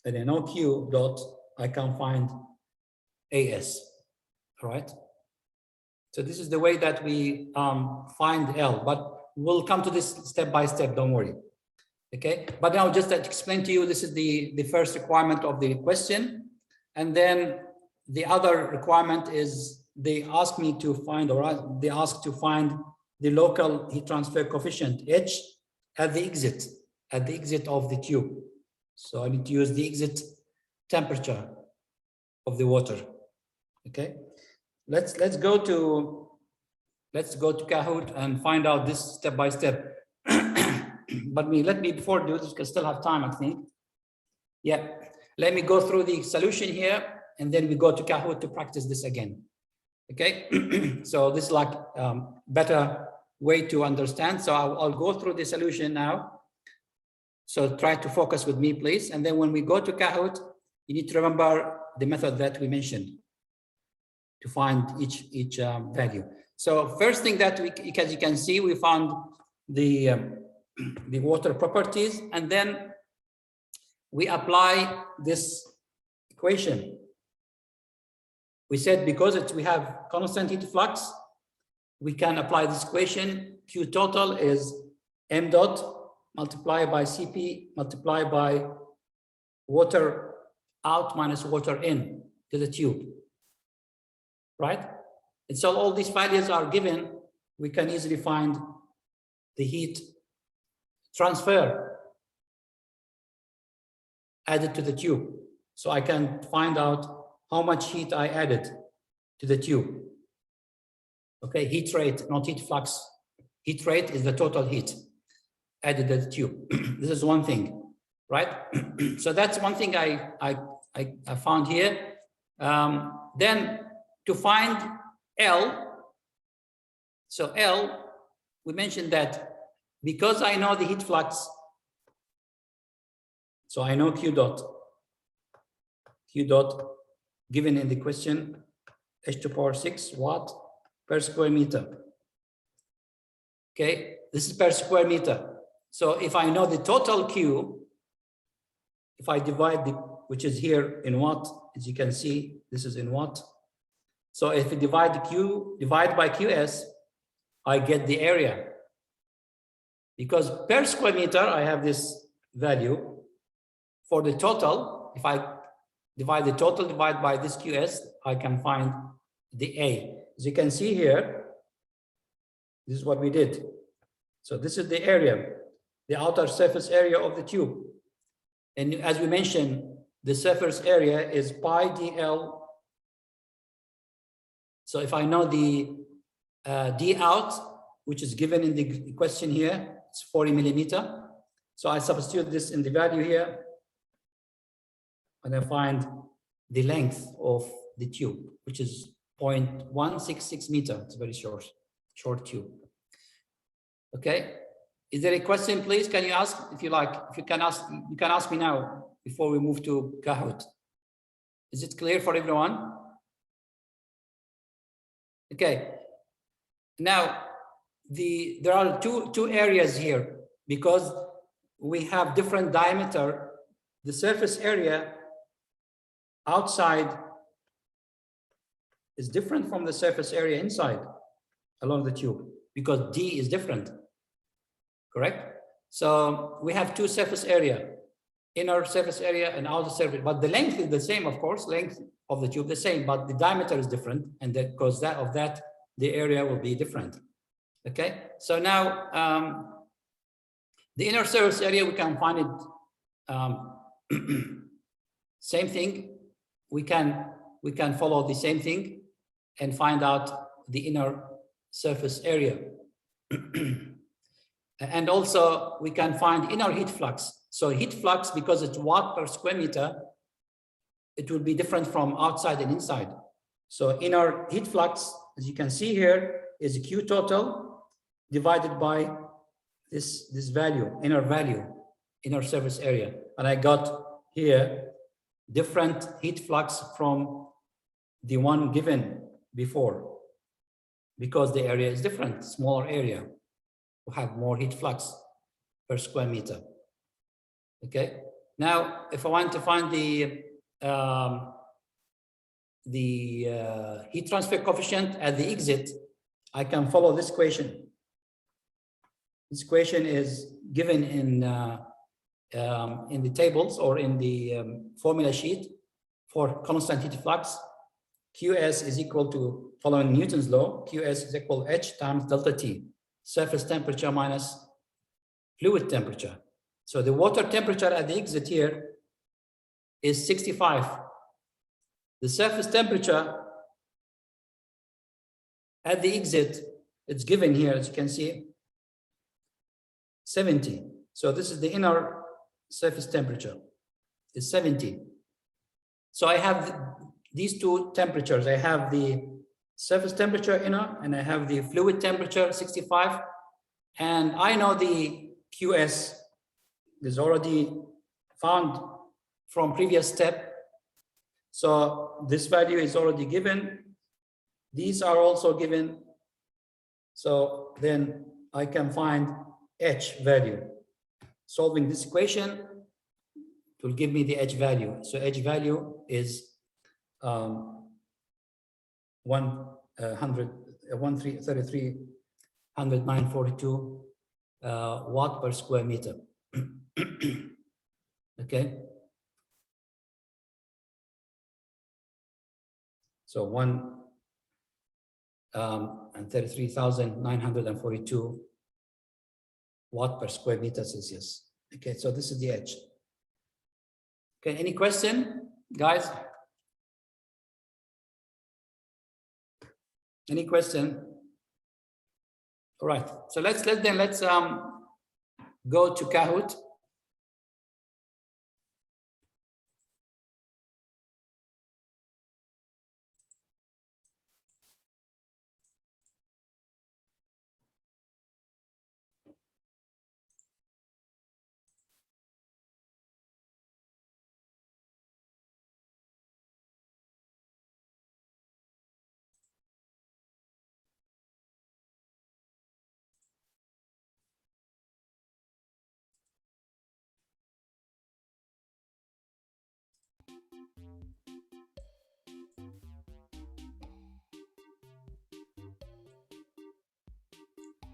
and I know Q dot, I can find AS, all right? So this is the way that we find L, but we'll come to this step by step, don't worry. Okay, but now just to explain to you, this is the first requirement of the question. And then the other requirement is they ask me to find, or they ask to find the local heat transfer coefficient H at the exit of the tube. So I need to use the exit temperature of the water. Okay, let's go to Kahoot and find out this step by step. But let me before do this, because I still have time, I think. Yeah, let me go through the solution here, and then we go to Kahoot to practice this again. Okay, so this is like better way to understand. So I'll go through the solution now. So try to focus with me, please. And then when we go to Kahoot, you need to remember the method that we mentioned to find each value. So first thing that as you can see, we found the water properties, and then we apply this equation. We said because we have constant heat flux, we can apply this equation. Q total is m dot multiplied by Cp multiplied by water out minus water in to the tube, right? And so all these values are given, we can easily find the heat transfer added to the tube. So I can find out how much heat I added to the tube. Okay, heat rate, not heat flux. Heat rate is the total heat added to the tube. This is one thing, right? So that's one thing I found here. Then to find L, so L, we mentioned that because I know the heat flux, so I know Q dot given in the question, H to the power 6 watt per square meter. Okay, this is per square meter. So if I know the total Q, if I divide which is here in watt, as you can see, this is in watt. So if we divide the Q, divide by QS, I get the area. Because per square meter, I have this value. For the total, if I divide the total divide by this QS, I can find the A. As you can see here, this is what we did. So this is the area, the outer surface area of the tube. And as we mentioned, the surface area is pi dl So if I know the D out, which is given in the question here, it's 40 millimeter. So I substitute this in the value here, and I find the length of the tube, which is 0.166 meter. It's very short tube. Okay. Is there a question, please? Can you ask if you like? If you can ask me now before we move to Kahoot. Is it clear for everyone? Okay. Now, there are two areas here because we have different diameter. The surface area outside is different from the surface area inside along the tube because D is different. Correct? So we have two surface area, inner surface area and outer surface, but the length is the same, of course, length of the tube the same, but the diameter is different, and that because of that, the area will be different. Okay, so now the inner surface area, we can find it same thing. We can follow the same thing and find out the inner surface area. And also we can find inner heat flux. So heat flux, because it's watt per square meter, it will be different from outside and inside. So inner heat flux, as you can see here, is Q total divided by this value, inner surface area. And I got here different heat flux from the one given before, because the area is different, smaller area. We have more heat flux per square meter. Okay. Now, if I want to find the heat transfer coefficient at the exit, I can follow this equation. This equation is given in the tables or in the formula sheet for constant heat flux. Qs is equal to, following Newton's law, Qs is equal to H times delta T, surface temperature minus fluid temperature. So the water temperature at the exit here is 65. The surface temperature at the exit, it's given here, as you can see, 70. So this is the inner surface temperature, is 70. So I have these two temperatures. I have the surface temperature inner, and I have the fluid temperature 65. And I know the QS is already found from previous step. So this value is already given. These are also given. So then I can find H value. Solving this equation, it will give me the H value. So H value is 1,942 watt per square meter. Okay. So 133,942 watt per square meter Celsius. Okay, so this is the H. Okay, any question, guys? Any question? All right, so let's go to Kahoot.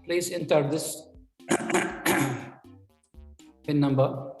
Please enter this PIN number.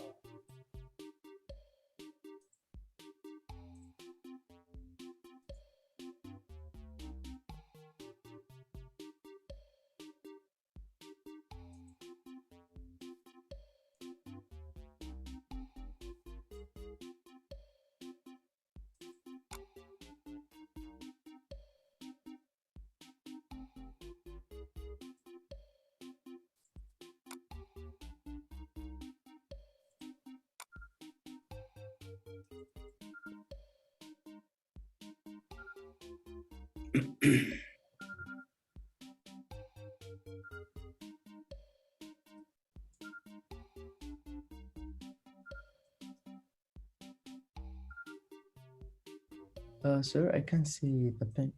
Sir, I can't see the pin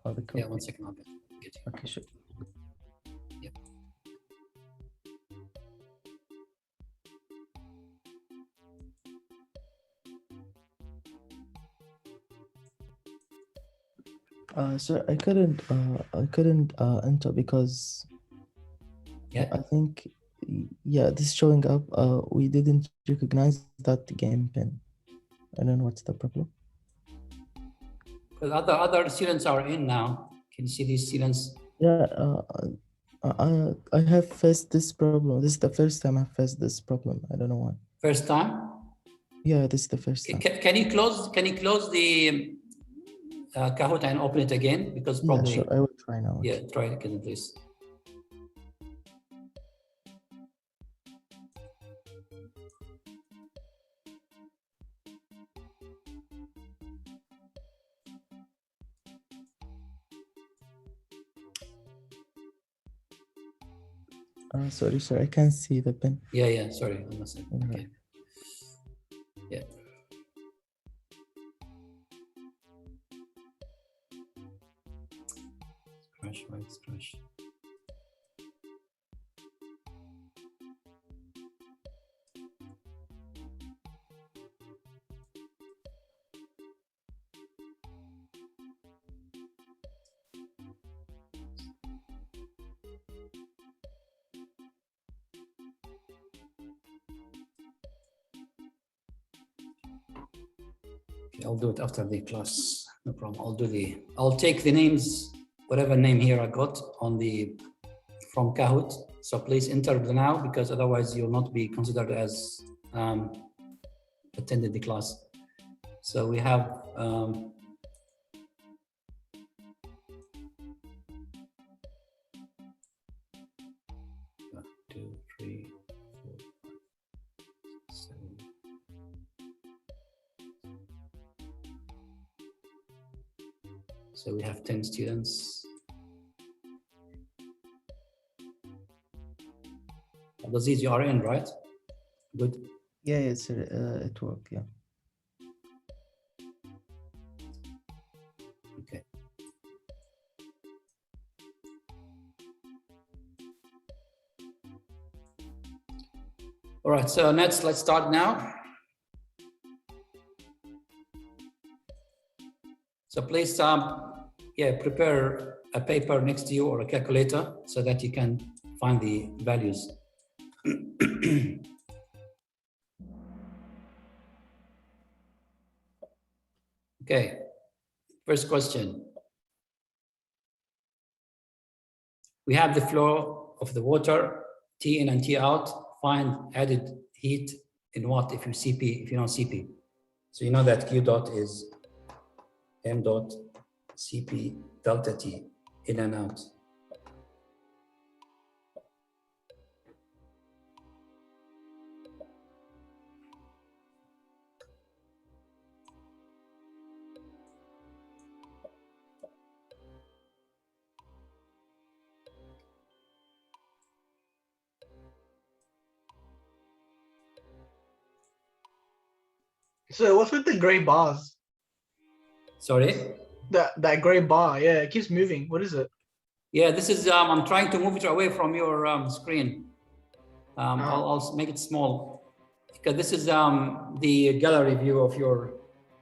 or the code. Yeah, 1 second. I'll get you. Okay, sure. Sir, I couldn't enter because Yeah. I think yeah, this showing up. We didn't recognize that game pin. I don't know what's the problem. Because other students are in now. Can you see these students? Yeah, I have faced this problem. This is the first time I've faced this problem. I don't know why. First time? Yeah, this is the first time. Can you close the Kahoot and open it again? Because Yeah, probably, sure. I will try now. yeah, try it again, please. Sorry, sir. I can't see the pin. Yeah, sorry. I must have- Alright. Okay. Yeah. Crash, right? It's crash. Okay, I'll do it after the class. No problem. I'll take the names, whatever name here I got on from Kahoot. So please enter now, because otherwise you'll not be considered as attended the class. So we have one, two, three, four, five, 7. So we have 10 students. Aziz, you are in, right? Good. Yeah, yes, sir. It worked. Yeah. Okay. All right, so let's start now. So please, prepare a paper next to you or a calculator so that you can find the values. Okay, first question. We have the flow of the water, T in and T out. Find added heat in what if you know CP. So you know that Q dot is M dot CP delta T in and out. So what's with the gray bars? Sorry? That gray bar, yeah, it keeps moving. What is it? Yeah, this is, I'm trying to move it away from your screen. I'll make it small because this is the gallery view of your,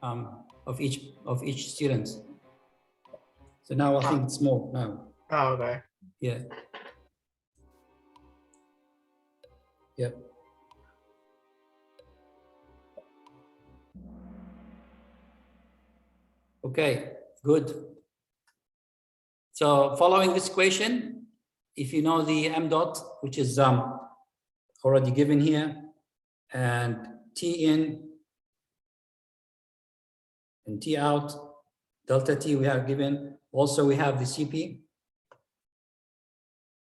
of each student. So now I think it's small now. Oh, okay. Yeah. Yep. Okay, good. So following this equation, if you know the m dot, which is already given here, and T in and T out, delta T we have given. Also, we have the CP.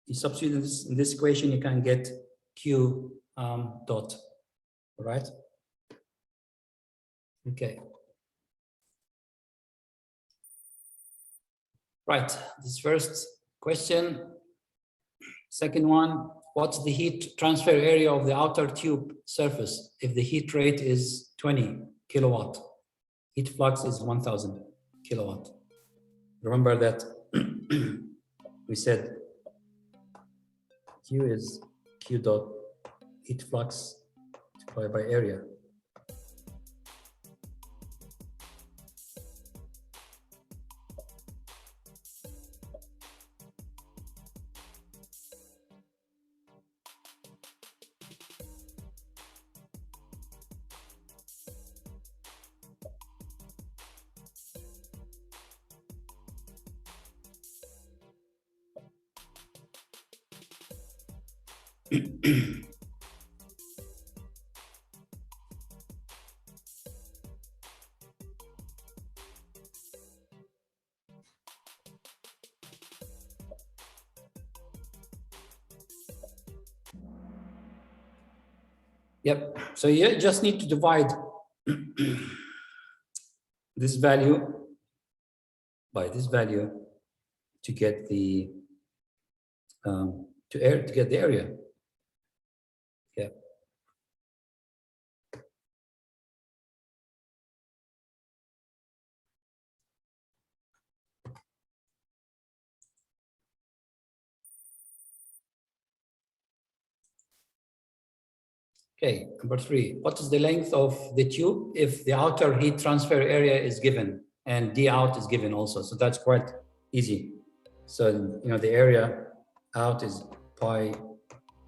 You substitute in this equation, you can get Q dot, all right? Okay. Right, this first question. Second one, what's the heat transfer area of the outer tube surface if the heat rate is 20 kilowatt? Heat flux is 1000 kilowatt. Remember that we said Q is Q dot heat flux multiplied by area. Yep, so you just need to divide this value by this value to get the to get the area. Yeah. Okay, number 3. What is the length of the tube if the outer heat transfer area is given and D out is given also? So that's quite easy. So, you know, the area out is pi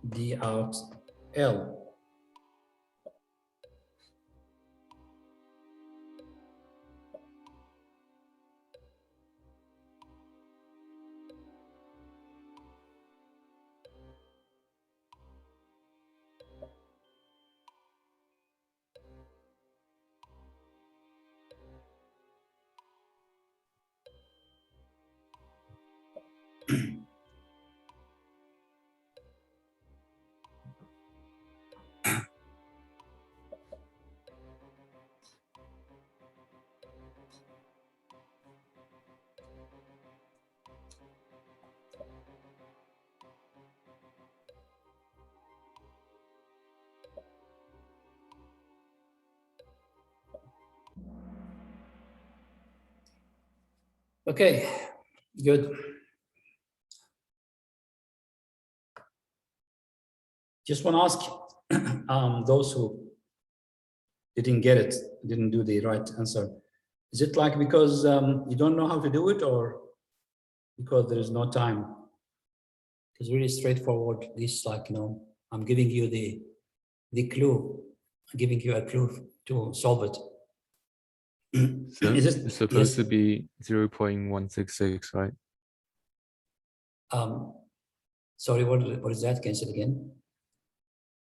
D out L. Okay, good. Just want to ask those who didn't get it, didn't do the right answer. Is it like because you don't know how to do it, or because there is no time? It's really straightforward. This, like, you know, I'm giving you the clue. I'm giving you a clue to solve it. So Is it- it's supposed yes. to be 0.166, right? Sorry, what is that? Can you say it again?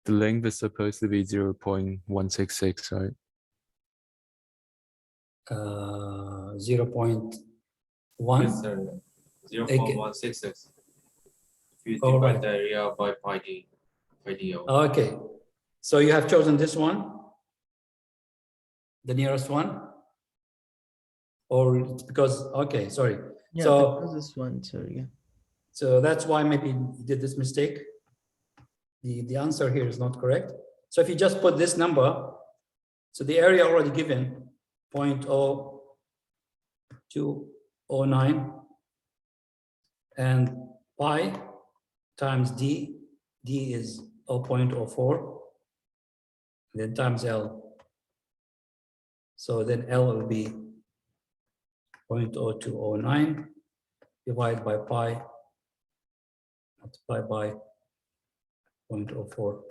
The length is supposed to be 0.166, right? 0.1. Yes, sir. 0.166. If you All divide right. the area by pi d, pi d out. Okay, so you have chosen this one, the nearest one, or it's because, okay, sorry. Yeah, So- because this one, so yeah. So that's why maybe you did this mistake. The answer here is not correct. So if you just put this number, so the area already given, 0.0209, and pi times d, d is 0.04, then times L. So then L will be 0.0209 divided by pi, multiplied by 0.04.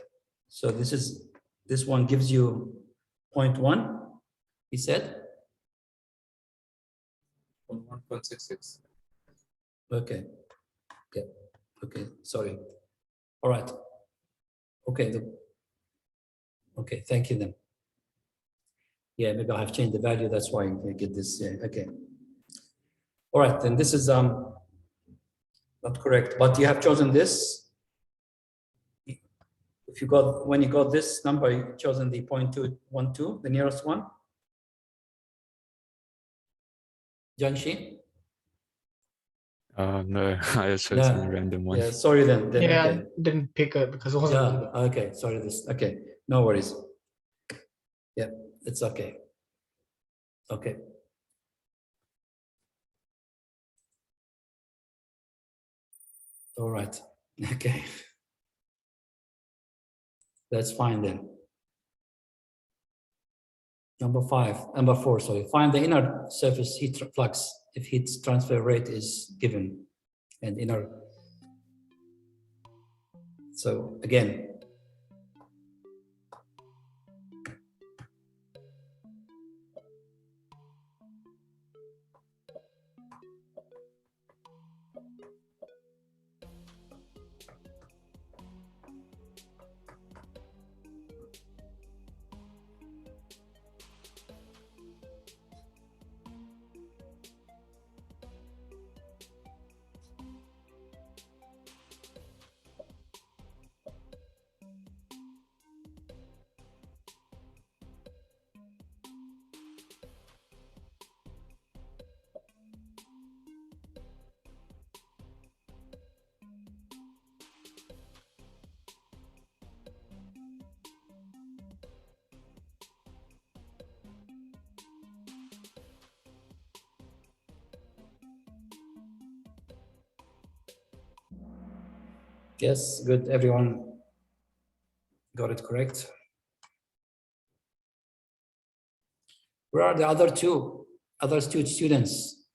So this one gives you 0.1, he said. 1.66. Okay. Yeah. Okay. Sorry. All right. Okay. Okay. Thank you then. Yeah, maybe I have changed the value. That's why I get this. Okay. All right. Then this is not correct, but you have chosen this. If you got, when you got this number, you've chosen the 0.212, the nearest one. Jiangxi. No, I just chose No. any random one. Yeah, sorry then. Yeah, Okay. I didn't pick it because it wasn't Yeah, needed. okay, sorry, okay, no worries. Yeah, it's okay. Okay. All right, okay. That's fine then. Number 4, sorry. Find the inner surface heat flux if heat transfer rate is given and inner. So again, yes, good, everyone got it correct. Where are the other two students?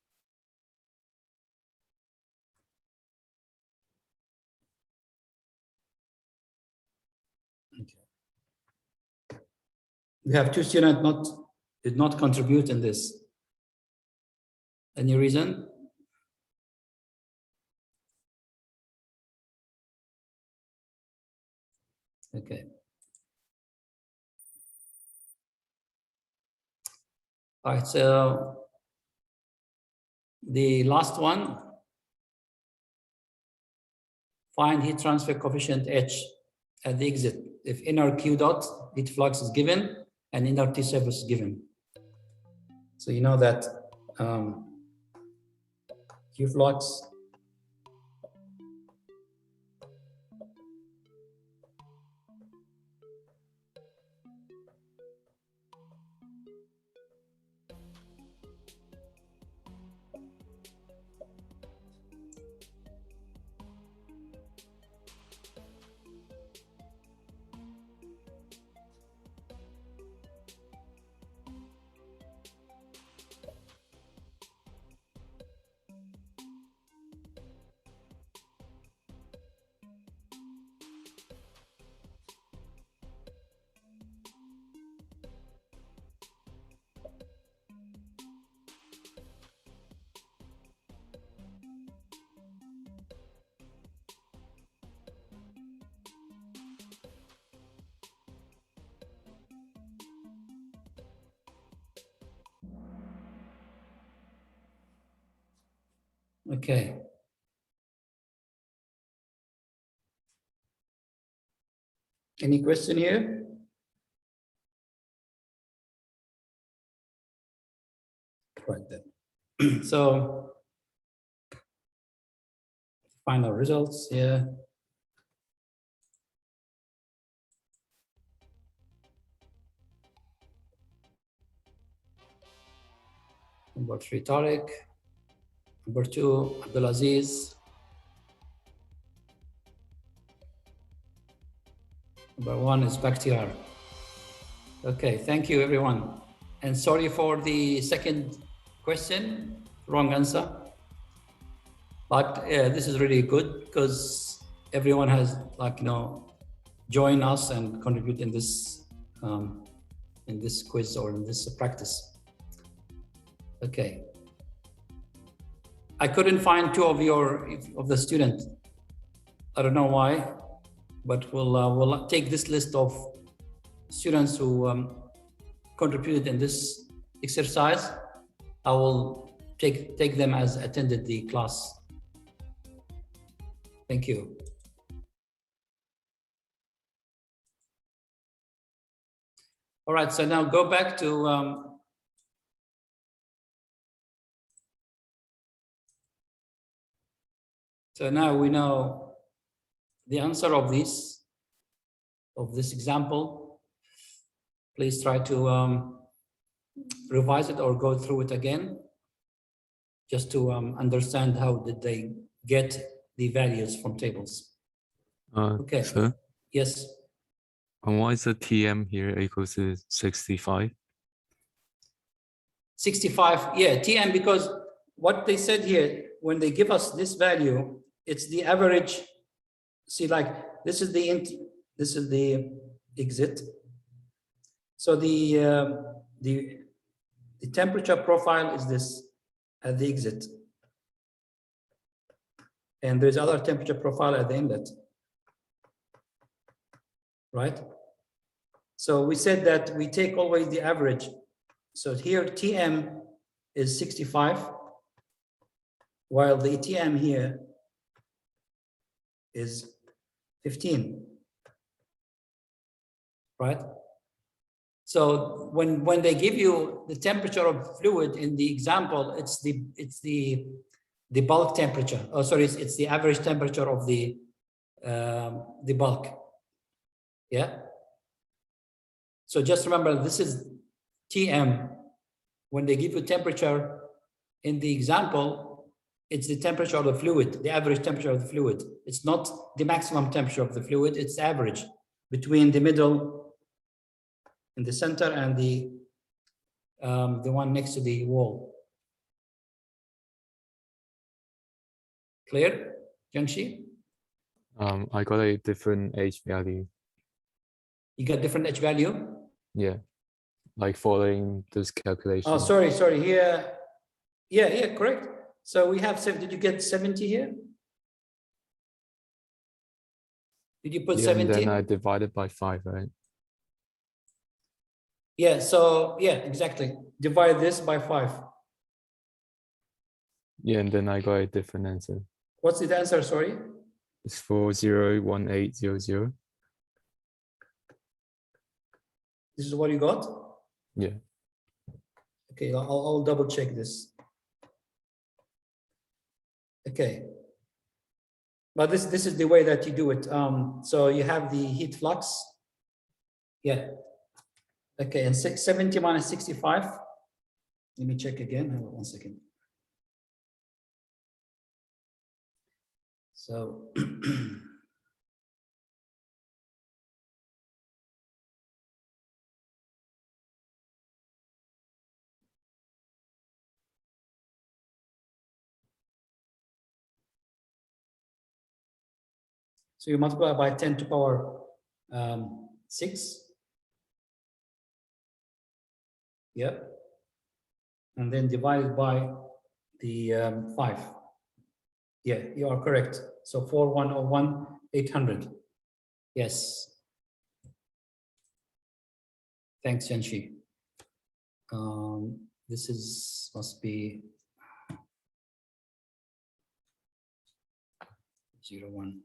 Okay. We have 2 students did not contribute in this. Any reason? Okay. All right, so the last one, find heat transfer coefficient H at the exit if inner Q dot heat flux is given and inner T surface is given. So you know that Q flux okay. Any question here? Right then. So final results here. Number 3, Tariq. Number 2, Abdulaziz. Number 1 is Bakhtiar. Okay, thank you everyone. And sorry for the second question, wrong answer. But this is really good because everyone has joined us and contribute in this quiz or in this practice. Okay. I couldn't find 2 of the students. I don't know why, but we'll take this list of students who contributed in this exercise. I will take them as attended the class. Thank you. All right, so now go back to So now we know the answer of this example. Please try to revise it or go through it again, just to understand how did they get the values from tables. Okay. Sir, Yes. and why is the TM here equals to 65? 65, yeah, TM, because what they said here, when they give us this value, it's the average. See, like this is the exit. So the temperature profile is this at the exit, and there's other temperature profile at the inlet, right? So we said that we take always the average. So here TM is 65, while the TM here is 15, right? So when they give you the temperature of fluid in the example, it's the bulk temperature. Oh, sorry, it's the average temperature of the bulk. Yeah. So just remember, this is TM. When they give you temperature in the example, it's the temperature of the fluid, the average temperature of the fluid. It's not the maximum temperature of the fluid, it's average between the middle in the center and the one next to the wall. Clear, Jiangxi? I got a different H value. You got different H value? Yeah, like following this calculation. Oh, sorry, here. Yeah, correct. So we have, did you get 70 here? Did you put Yeah, and 70? then I divided by 5, right? Yeah, so yeah, exactly. Divide this by 5. Yeah, and then I got a different answer. What's the answer, sorry? It's 401800. This is what you got? Yeah. Okay, I'll double check this. Okay. But this is the way that you do it. So you have the heat flux. Yeah. Okay, and 70 minus 65. Let me check again. Hold on 1 second. So so you multiply by 10 to power 6. Yeah. And then divided by the 5. Yeah, you are correct. So 4101,800. Yes. Thanks, Jiangxi. This must be 01.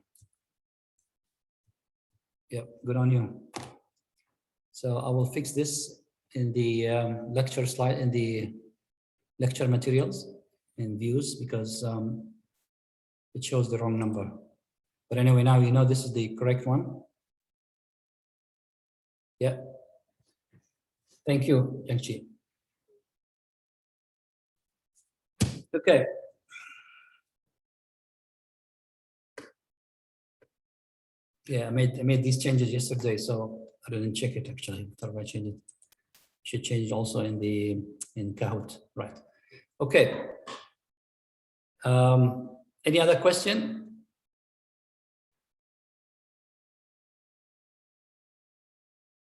Yep, good on you. So I will fix this in the lecture slide, in the lecture materials in views, because it shows the wrong number. But anyway, now you know this is the correct one. Yeah. Thank you, Jiangxi. Okay. Yeah, I made these changes yesterday, so I didn't check it actually. Thought I changed it. Should change it also in Kahoot, right? Okay. Any other question?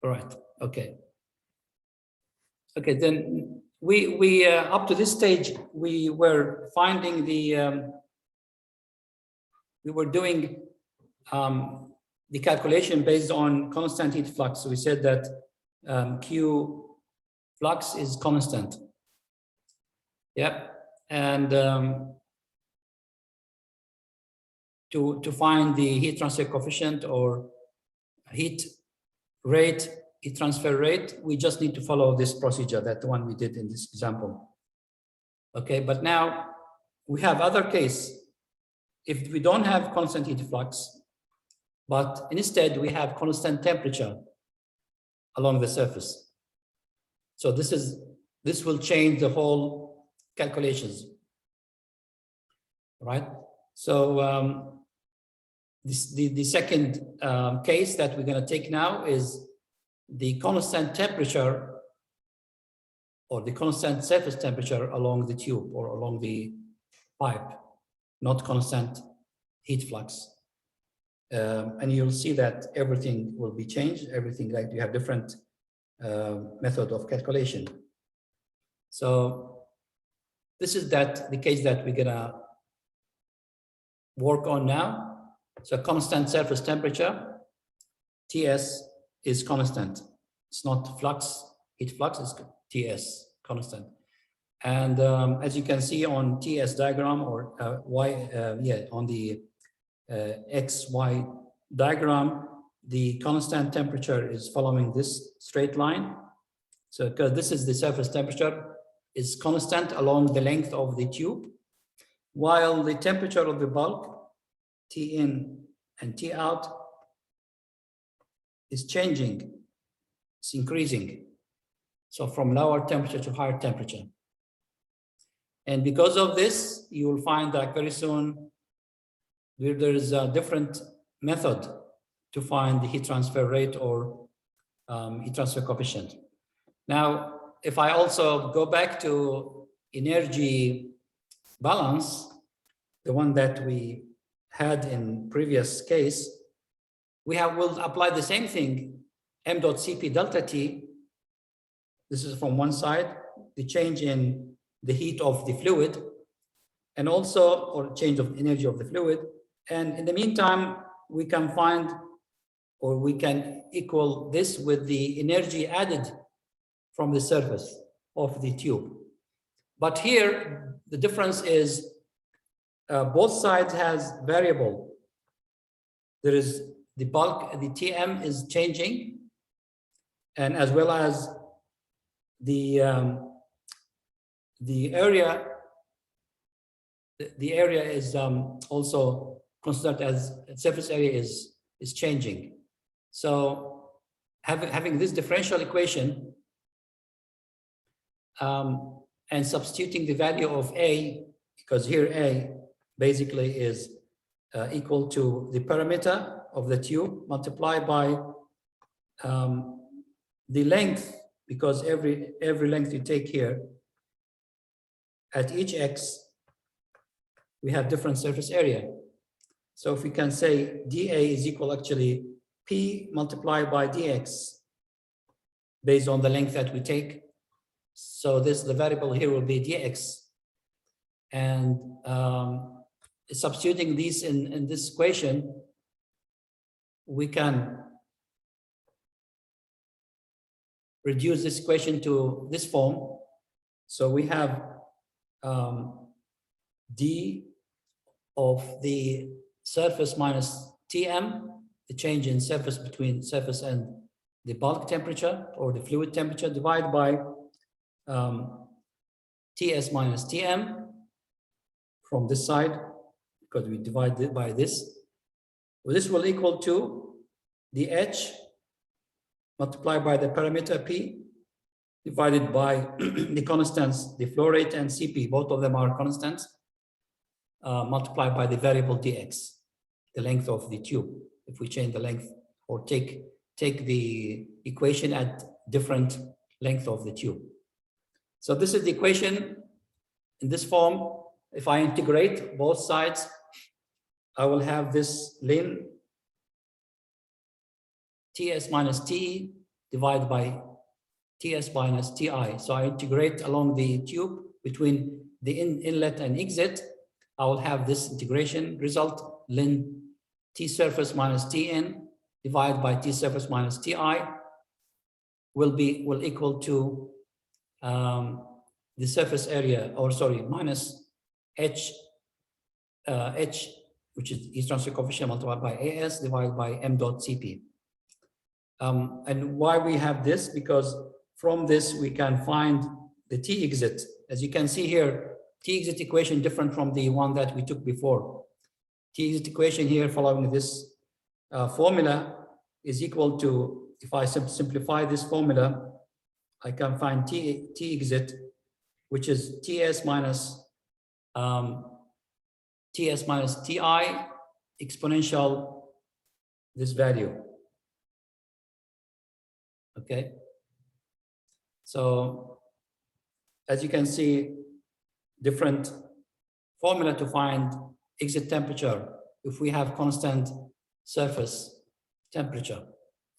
All right. Okay. Okay. Then we up to this stage we were finding the we were doing the calculation based on constant heat flux. So we said that Q flux is constant. Yeah, and to find the heat transfer coefficient or heat rate, heat transfer rate, we just need to follow this procedure, that one we did in this example. Okay, but now we have other case if we don't have constant heat flux, but instead we have constant temperature along the surface. So this will change the whole calculations, right? So the second case that we're going to take now is the constant temperature or the constant surface temperature along the tube or along the pipe, not constant heat flux. And you'll see that everything will be changed, everything, like you have different method of calculation. So this is the case that we're gonna work on now. So constant surface temperature, Ts is constant. It's not flux, heat flux is Ts, constant. And as you can see on Ts diagram or on the XY diagram, the constant temperature is following this straight line. So because this is the surface temperature is constant along the length of the tube, while the temperature of the bulk, T in and T out, is changing, it's increasing. So from lower temperature to higher temperature. And because of this, you will find that very soon there is a different method to find the heat transfer rate or heat transfer coefficient. Now, if I also go back to energy balance, the one that we had in previous case, we'll apply the same thing, m dot Cp delta T. This is from one side, the change in the heat of the fluid, and also, or change of energy of the fluid. And in the meantime, we can find, or we can equal this with the energy added from the surface of the tube. But here, the difference is both sides has variable. There is the bulk, the Tm is changing, and as well as the area. The area is also considered as surface area is changing. So having this differential equation and substituting the value of A, because here A basically is equal to the perimeter of the tube multiplied by the length, because every length you take here, at each x, we have different surface area. So if we can say dA is equal actually P multiplied by dx based on the length that we take. So the variable here will be dx. And substituting these in this equation, we can reduce this equation to this form. So we have d of the surface minus Tm, the change in surface between surface and the bulk temperature or the fluid temperature, divided by Ts minus Tm from this side, because we divide it by this. Well, this will equal to the H multiplied by the parameter P divided by the constants, the flow rate and Cp, both of them are constants, multiplied by the variable dx, the length of the tube. If we change the length or take the equation at different length of the tube. So this is the equation in this form. If I integrate both sides, I will have this ln Ts minus T divided by Ts minus Ti. So I integrate along the tube between the inlet and exit. I will have this integration result, ln T surface minus Tn divided by T surface minus Ti will equal to the surface area, or sorry, minus H, which is heat transfer coefficient multiplied by As divided by m dot Cp. And why we have this? Because from this we can find the T exit. As you can see here, T exit equation different from the one that we took before. T exit equation here following this formula is equal to, if I simplify this formula, I can find T exit, which is TS minus Ti exponential this value. Okay. So as you can see, different formula to find exit temperature if we have constant surface temperature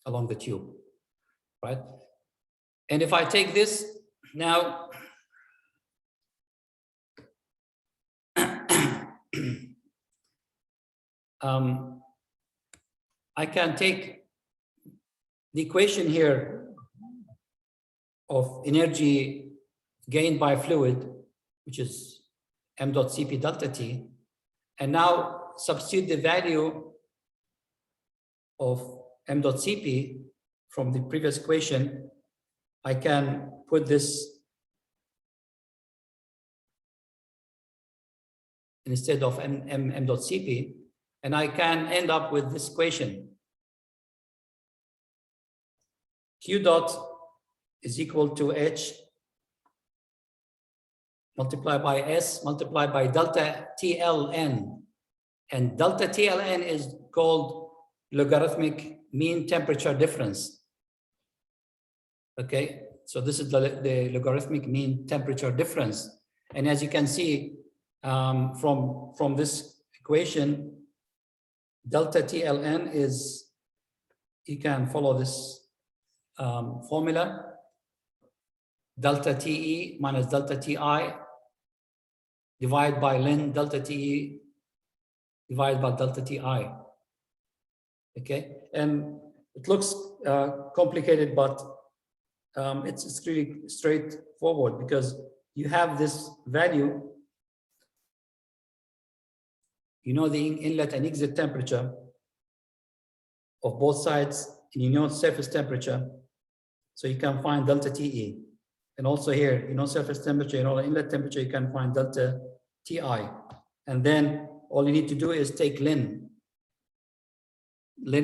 along the tube, right? And if I take this now, I can take the equation here of energy gained by fluid, which is m dot Cp delta T, and now substitute the value of m dot Cp from the previous equation. I can put this instead of m dot Cp, and I can end up with this equation. Q dot is equal to H multiplied by S multiplied by delta TLN. And delta TLN is called logarithmic mean temperature difference. Okay, so this is the logarithmic mean temperature difference. And as you can see from this equation, delta TLN is, you can follow this formula, delta TE minus delta TI divided by ln delta TE divided by delta TI. Okay, and it looks complicated, but it's really straightforward because you have this value, you know the inlet and exit temperature of both sides, and you know surface temperature, so you can find delta TE. And also here, you know surface temperature, you know the inlet temperature, you can find delta TI. And then all you need to do is take ln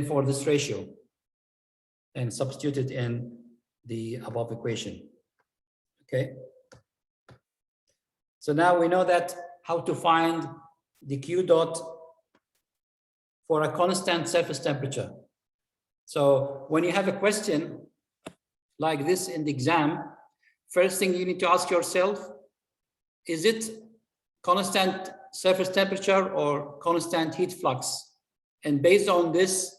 for this ratio and substitute it in the above equation. Okay. So now we know that how to find the Q dot for a constant surface temperature. So when you have a question like this in the exam, first thing you need to ask yourself, is it constant surface temperature or constant heat flux? And based on this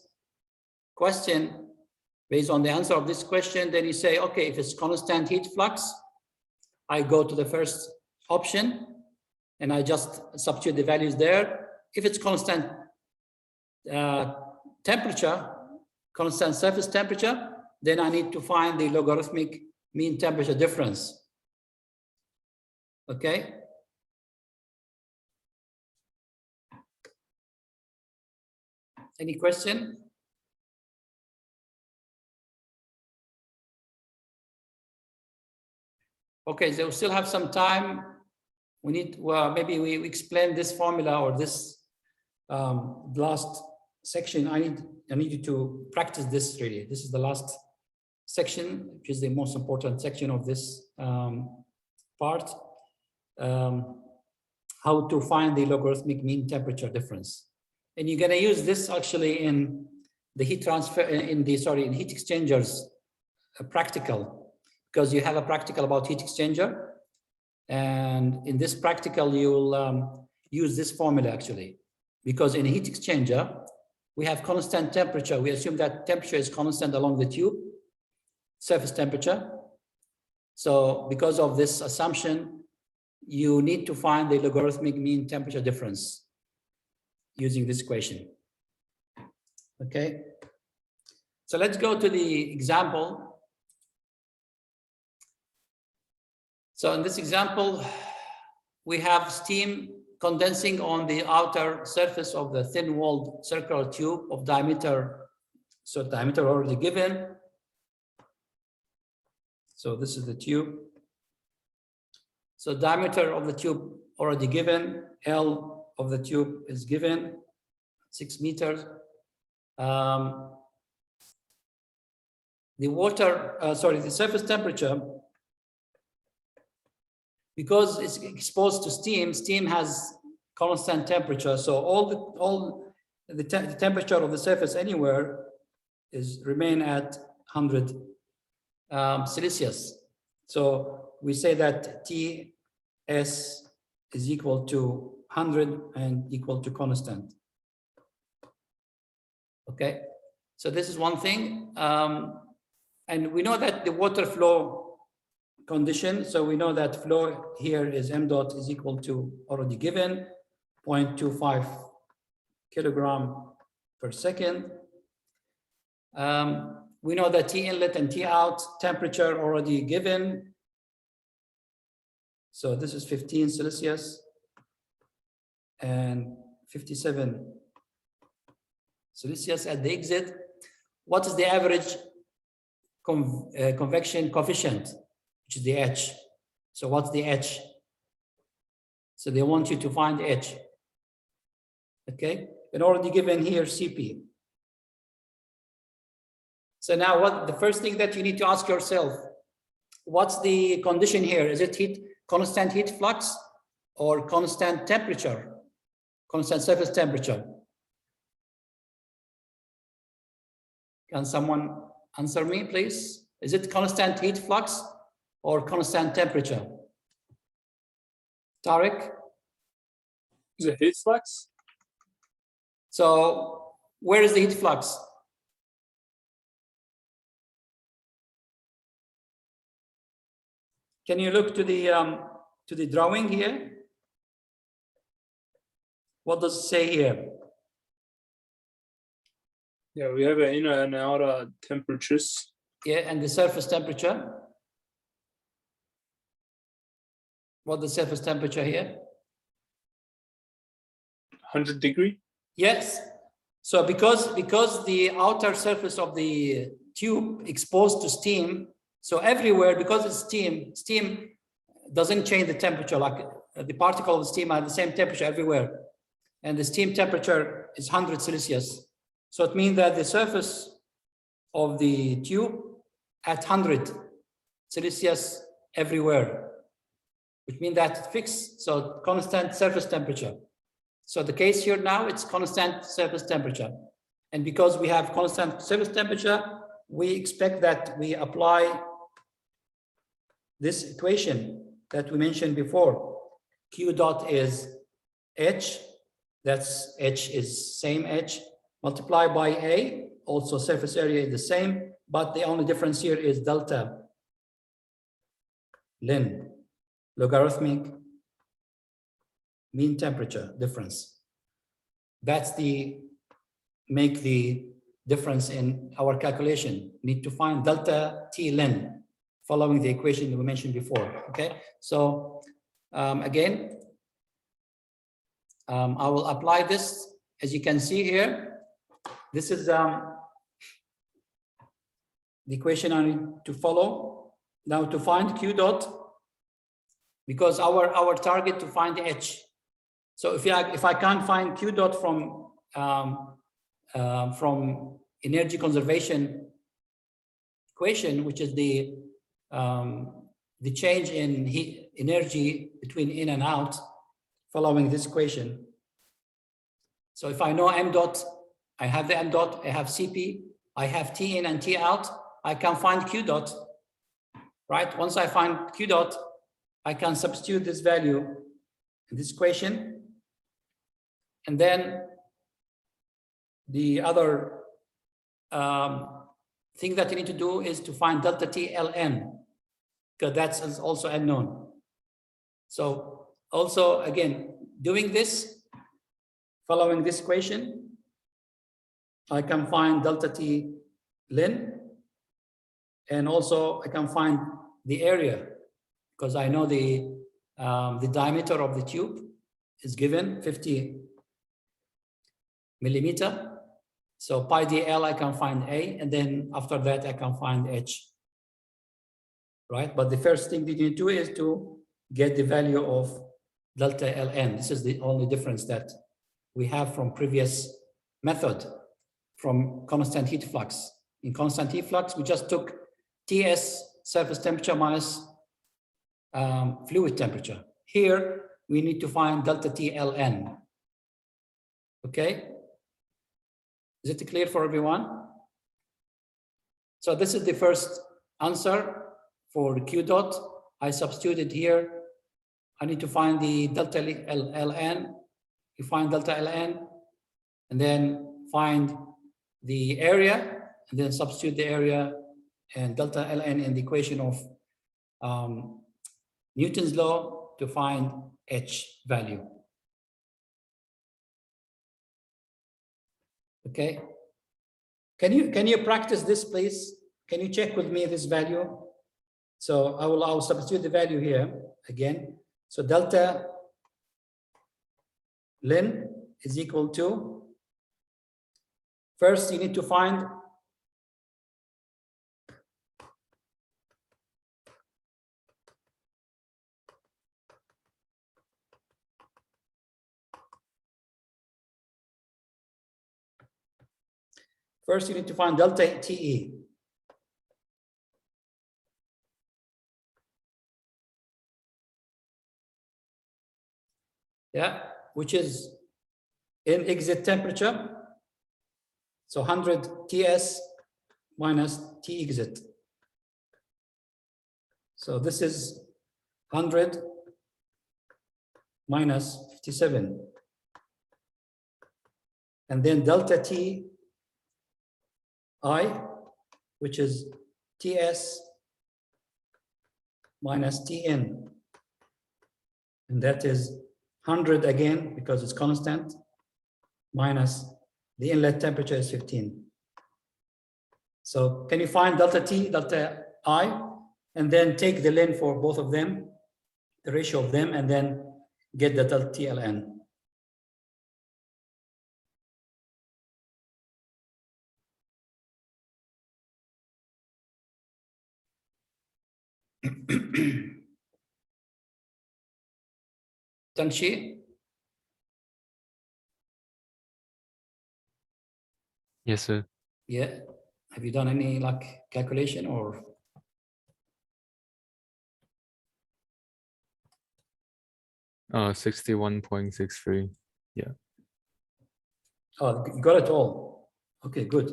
question, based on the answer of this question, then you say, okay, if it's constant heat flux, I go to the first option and I just substitute the values there. If it's constant temperature, constant surface temperature, then I need to find the logarithmic mean temperature difference. Okay. Any question? Okay, so we still have some time. We need, well, maybe we explain this formula or this last section. I need you to practice this really. This is the last section, which is the most important section of this part. How to find the logarithmic mean temperature difference. And you're going to use this actually in the heat transfer, in heat exchangers practical, because you have a practical about heat exchanger. And in this practical, you will use this formula actually, because in a heat exchanger, we have constant temperature. We assume that temperature is constant along the tube, surface temperature. So because of this assumption, you need to find the logarithmic mean temperature difference using this equation. Okay. So let's go to the example. So in this example, we have steam condensing on the outer surface of the thin-walled circular tube of diameter, so diameter already given. So this is the tube. So diameter of the tube already given, L of the tube is given, 6 meters. The water, the surface temperature, because it's exposed to steam, steam has constant temperature. So all the temperature of the surface anywhere remain at 100 Celsius. So we say that Ts is equal to 100 and equal to constant. Okay, so this is one thing. And we know that the water flow condition, so we know that flow here is m dot is equal to already given 0.25 kilogram per second. We know that T inlet and T out temperature already given. So this is 15 Celsius and 57 Celsius at the exit. What is the average convection coefficient, which is the H? So what's the H? So they want you to find H. Okay, and already given here CP. So now what the first thing that you need to ask yourself, what's the condition here? Is it constant heat flux or constant temperature, constant surface temperature? Can someone answer me, please? Is it constant heat flux or constant temperature? Tariq? Is it heat flux? So where is the heat flux? Can you look to the drawing here? What does it say here? Yeah, we have an inner and outer temperatures. Yeah, and the surface temperature. What's the surface temperature here? 100 degree. Yes. So because the outer surface of the tube exposed to steam, so everywhere, because it's steam doesn't change the temperature. Like the particle of steam are the same temperature everywhere, and the steam temperature is 100 Celsius. So it means that the surface of the tube at 100 Celsius everywhere, which means that it's fixed, so constant surface temperature. So the case here now, it's constant surface temperature. And because we have constant surface temperature, we expect that we apply this equation that we mentioned before. Q dot is H, that's H is same H, multiplied by A, also surface area is the same, but the only difference here is delta ln, logarithmic mean temperature difference. That's make the difference in our calculation. Need to find delta T ln following the equation we mentioned before. Okay, so again, I will apply this. As you can see here, this is the equation I need to follow now to find Q dot, because our target to find H. So if I can't find Q dot from energy conservation equation, which is the change in heat energy between in and out following this equation. So if I know m dot, I have the m dot, I have CP, I have T in and T out, I can find Q dot, right? Once I find Q dot, I can substitute this value in this equation. And then the other thing that you need to do is to find delta T ln, because that's also unknown. So also, again, doing this, following this equation, I can find delta T ln, and also I can find the area, because I know the diameter of the tube is given 50 millimeter. So pi dl, I can find A, and then after that, I can find H, right? But the first thing that you need to do is to get the value of delta ln. This is the only difference that we have from previous method from constant heat flux. In constant heat flux, we just took Ts, surface temperature, minus fluid temperature. Here, we need to find delta T ln. Okay? Is it clear for everyone? So this is the first answer for Q dot. I substituted here. I need to find the delta ln. You find delta ln, and then find the area, and then substitute the area and delta ln in the equation of Newton's law to find H value. Okay. Can you practice this, please? Can you check with me this value? So I'll substitute the value here again. So delta ln is equal to, first you need to find delta TE. Yeah, which is in exit temperature. So 100 TS minus T exit. So this is 100 minus 57. And then delta T I, which is TS minus Tn. And that is 100 again, because it's constant, minus the inlet temperature is 15. So can you find delta T, delta I, and then take the ln for both of them, the ratio of them, and then get the delta T ln. Tanshi? Yes, sir. Yeah. Have you done any like calculation or? Uh, 61.63. Oh, you got it all. Okay, good.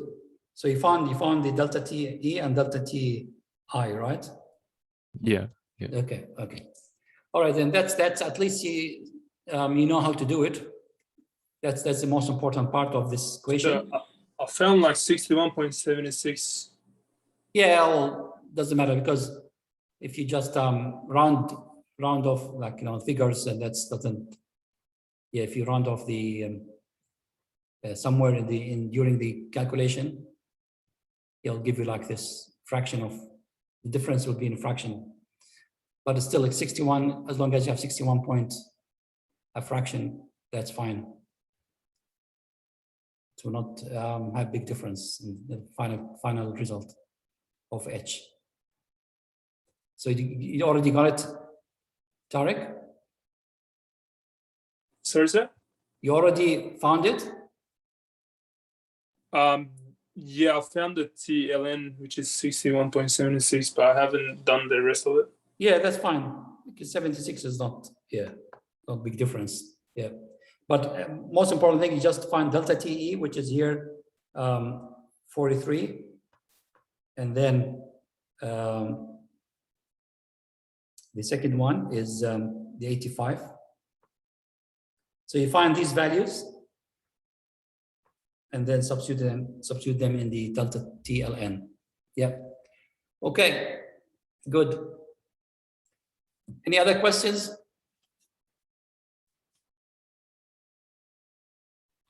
So you found the delta T E and delta T I, right? Yeah. Okay. All right, then that's at least you know how to do it. That's the most important part of this equation. I found like 61.76. Yeah, well, doesn't matter, because if you just round off, like, figures, and that's doesn't. Yeah, if you round off the somewhere during the calculation, it'll give you like this fraction of the difference will be in a fraction, but it's still like 61. As long as you have 61 point a fraction, that's fine. It will not have big difference in the final result of H. So you already got it, Tarek? Sorry, sir? You already found it? Yeah, I found the TLN, which is 61.76, but I haven't done the rest of it. Yeah, that's fine, because 76 is not big difference. Yeah, but most important thing is just find delta TE, which is here 43, and then the second one is the 85. So you find these values and then substitute them in the delta TLN. Yeah. Okay, good. Any other questions?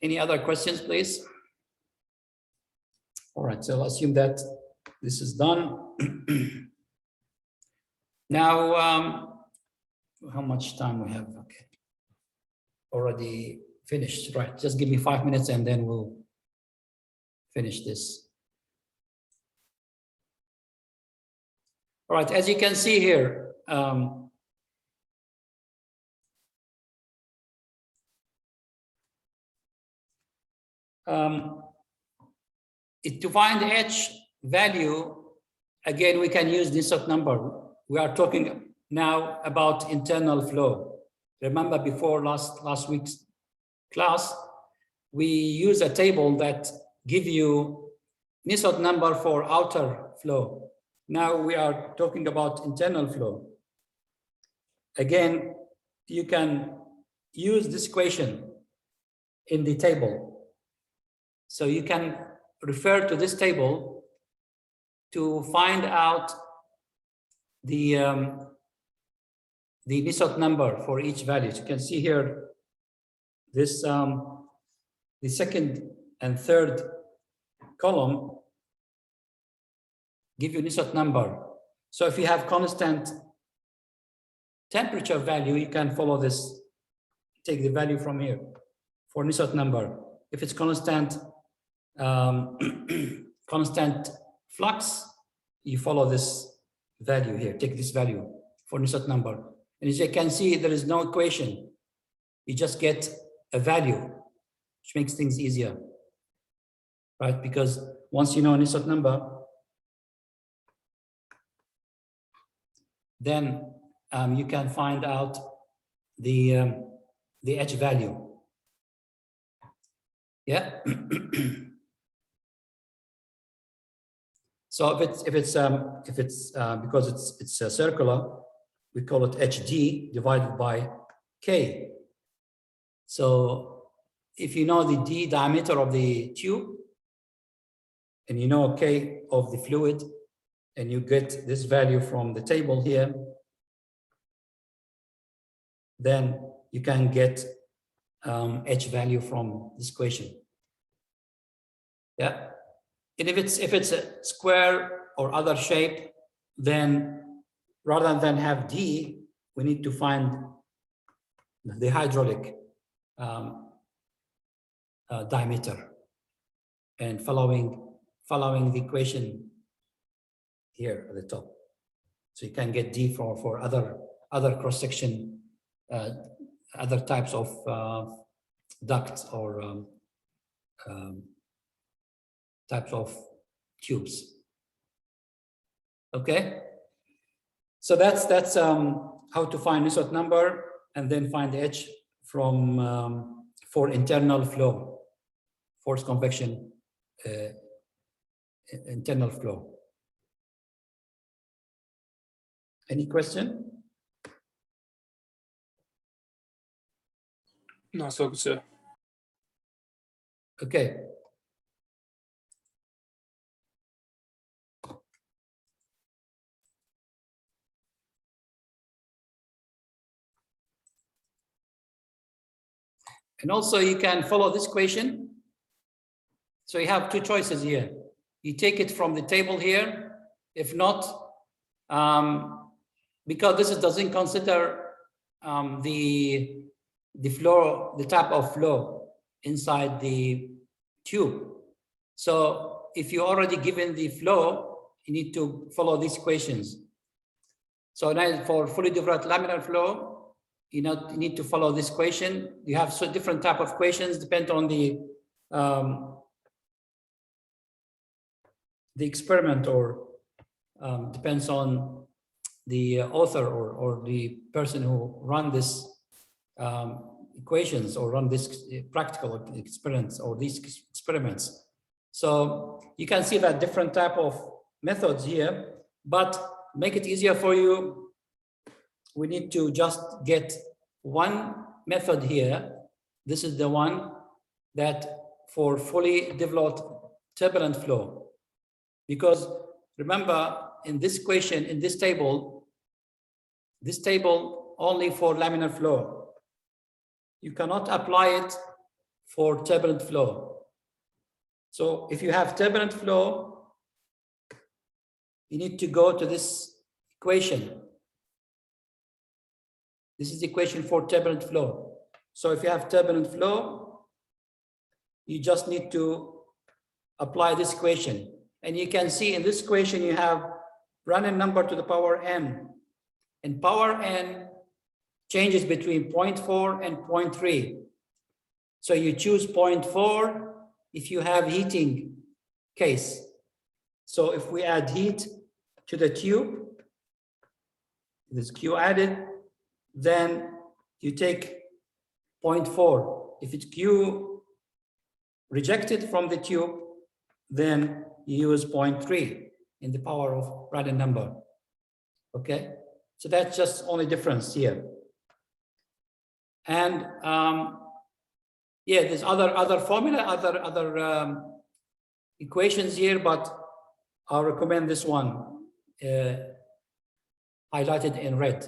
Any other questions, please? All right, so I'll assume that this is done. Now, how much time we have? Okay. Already finished, right? Just give me 5 minutes and then we'll finish this. All right, as you can see here, To find the H value, again, we can use Nusselt number. We are talking now about internal flow. Remember before last week's class, we use a table that give you Nusselt number for outer flow. Now we are talking about internal flow. Again, you can use this equation in the table. So you can refer to this table to find out the Nusselt number for each value. So you can see here this the second and third column give you Nusselt number. So if you have constant temperature value, you can follow this, take the value from here for Nusselt number. If it's constant constant flux, you follow this value here, take this value for Nusselt number. And as you can see, there is no equation. You just get a value, which makes things easier, right? Because once you know Nusselt number, then you can find out the H value. Yeah. So if it's because it's circular, we call it HD divided by K. So if you know the D diameter of the tube, and you know K of the fluid, and you get this value from the table here, then you can get H value from this equation. Yeah. And if it's a square or other shape, then rather than have D, we need to find the hydraulic diameter, and following the equation here at the top. So you can get D for other cross section, other types of ducts or types of tubes. Okay, so that's how to find Nusselt number and then find the H from for internal flow, forced convection, internal flow. Any question? No, so good, sir. Okay. And also you can follow this equation. So you have two choices here. You take it from the table here. If not, because this doesn't consider the flow, the type of flow inside the tube. So if you already given the flow, you need to follow these equations. So now for fully developed laminar flow, you need to follow this equation. You have so different type of equations depend on the experiment, or depends on the author or the person who run this equations or run this practical experiments or these experiments. So you can see that different type of methods here, but make it easier for you, we need to just get one method here. This is the one that for fully developed turbulent flow. Because remember, in this equation, in this table only for laminar flow. You cannot apply it for turbulent flow. So if you have turbulent flow, you need to go to this equation. This is the equation for turbulent flow. So if you have turbulent flow, you just need to apply this equation. And you can see in this equation, you have Reynolds number to the power n. And power n changes between 0.4 and 0.3. So you choose 0.4 if you have heating case. So if we add heat to the tube, this Q added, then you take 0.4. If it's Q rejected from the tube, then you use 0.3 in the power of random number. Okay, so that's just only difference here. And yeah, there's other formula, other equations here, but I'll recommend this one highlighted in red.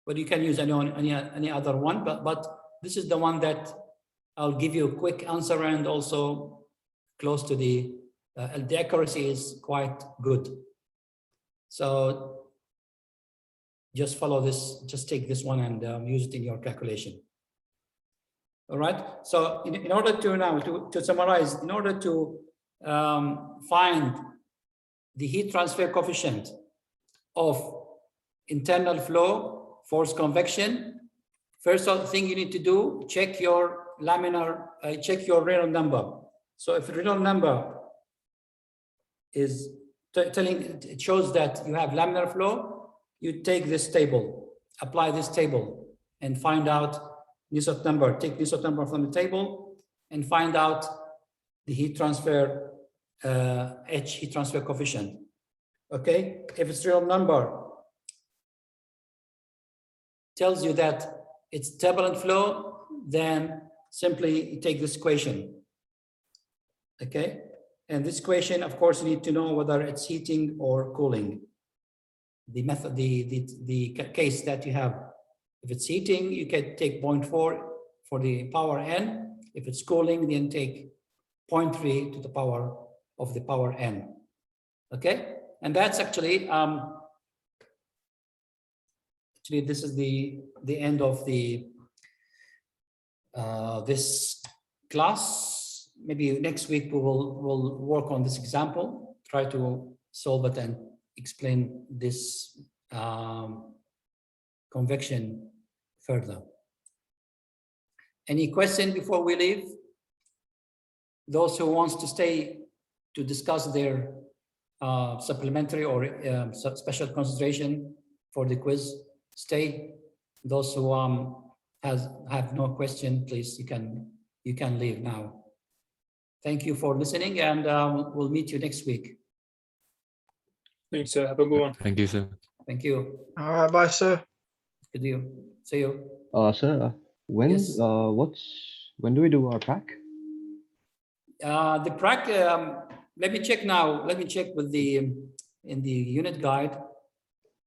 But you can use any other one, but this is the one that I'll give you a quick answer and also close to the accuracy is quite good. So just follow this, just take this one and use it in your calculation. All right, so in order to now, to summarize, in order to find the heat transfer coefficient of internal flow, forced convection, first thing you need to do, check your laminar, check your Reynolds number. So if the Reynolds number is telling, it shows that you have laminar flow, you take this table, apply this table, and find out Nusselt number. Take Nusselt number from the table and find out the heat transfer, H heat transfer coefficient. Okay, if it's real number tells you that it's turbulent flow, then simply take this equation. Okay, and this equation, of course, you need to know whether it's heating or cooling. The method, the case that you have. If it's heating, you can take 0.4 for the power n. If it's cooling, then take 0.3 to the power of the power n. Okay, and that's actually this is the end of the this class. Maybe next week we will work on this example, try to solve it and explain this convection further. Any question before we leave? Those who wants to stay to discuss their supplementary or special concentration for the quiz, stay. Those who have no question, please, you can leave now. Thank you for listening, and we'll meet you next week. Thanks, sir. Have a good one. Thank you, sir. Thank you. All right, bye, sir. Good to you. See you. Sir, when Yes. when do we do our pack? The prac, let me check now. Let me check with the in the unit guide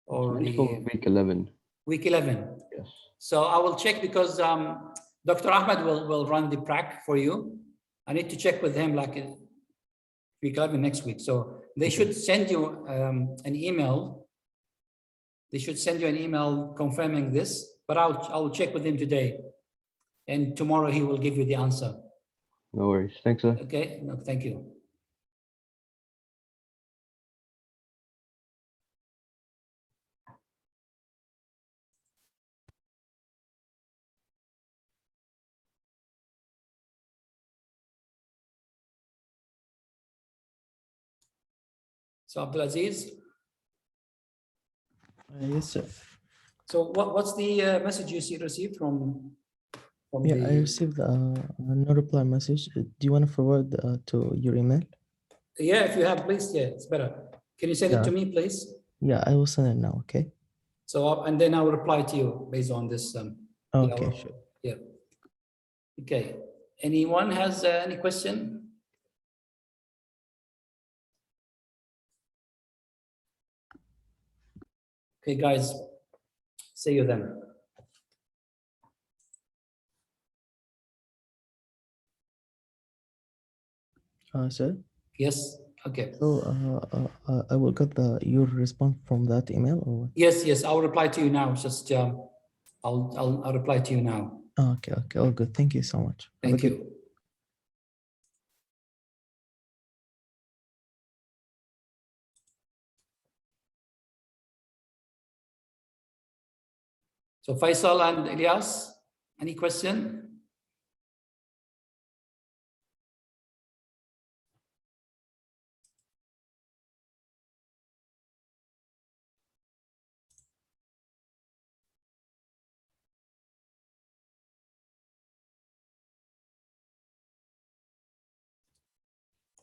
or It's for the week 11. week 11. Yes. So I will check because Dr. Ahmed will run the prac for you. I need to check with him like week 11 next week. So they should send you an email. They should send you an email confirming this, but I'll check with him today. And tomorrow he will give you the answer. No worries. Thanks, sir. Okay, no, thank you. So Abdulaziz, Yes, sir. so what's the message you received from Yeah, the? I received a no reply message. Do you want to forward to your email? Yeah, if you have, please, yeah, it's better. Can you send it to me, please? Yeah, I will send it now. Okay. So, and then I will reply to you based on this. Okay, sure. Yeah. Okay. Anyone has any question? Okay, guys, see you then. Sir. Yes. Okay. So I will get your response from that email or what? Yes, I'll reply to you now. Just I'll reply to you now. Okay, all good. Thank you so much. Have a Thank good you. So Faisal and Elias, any question?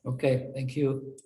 Okay, thank you.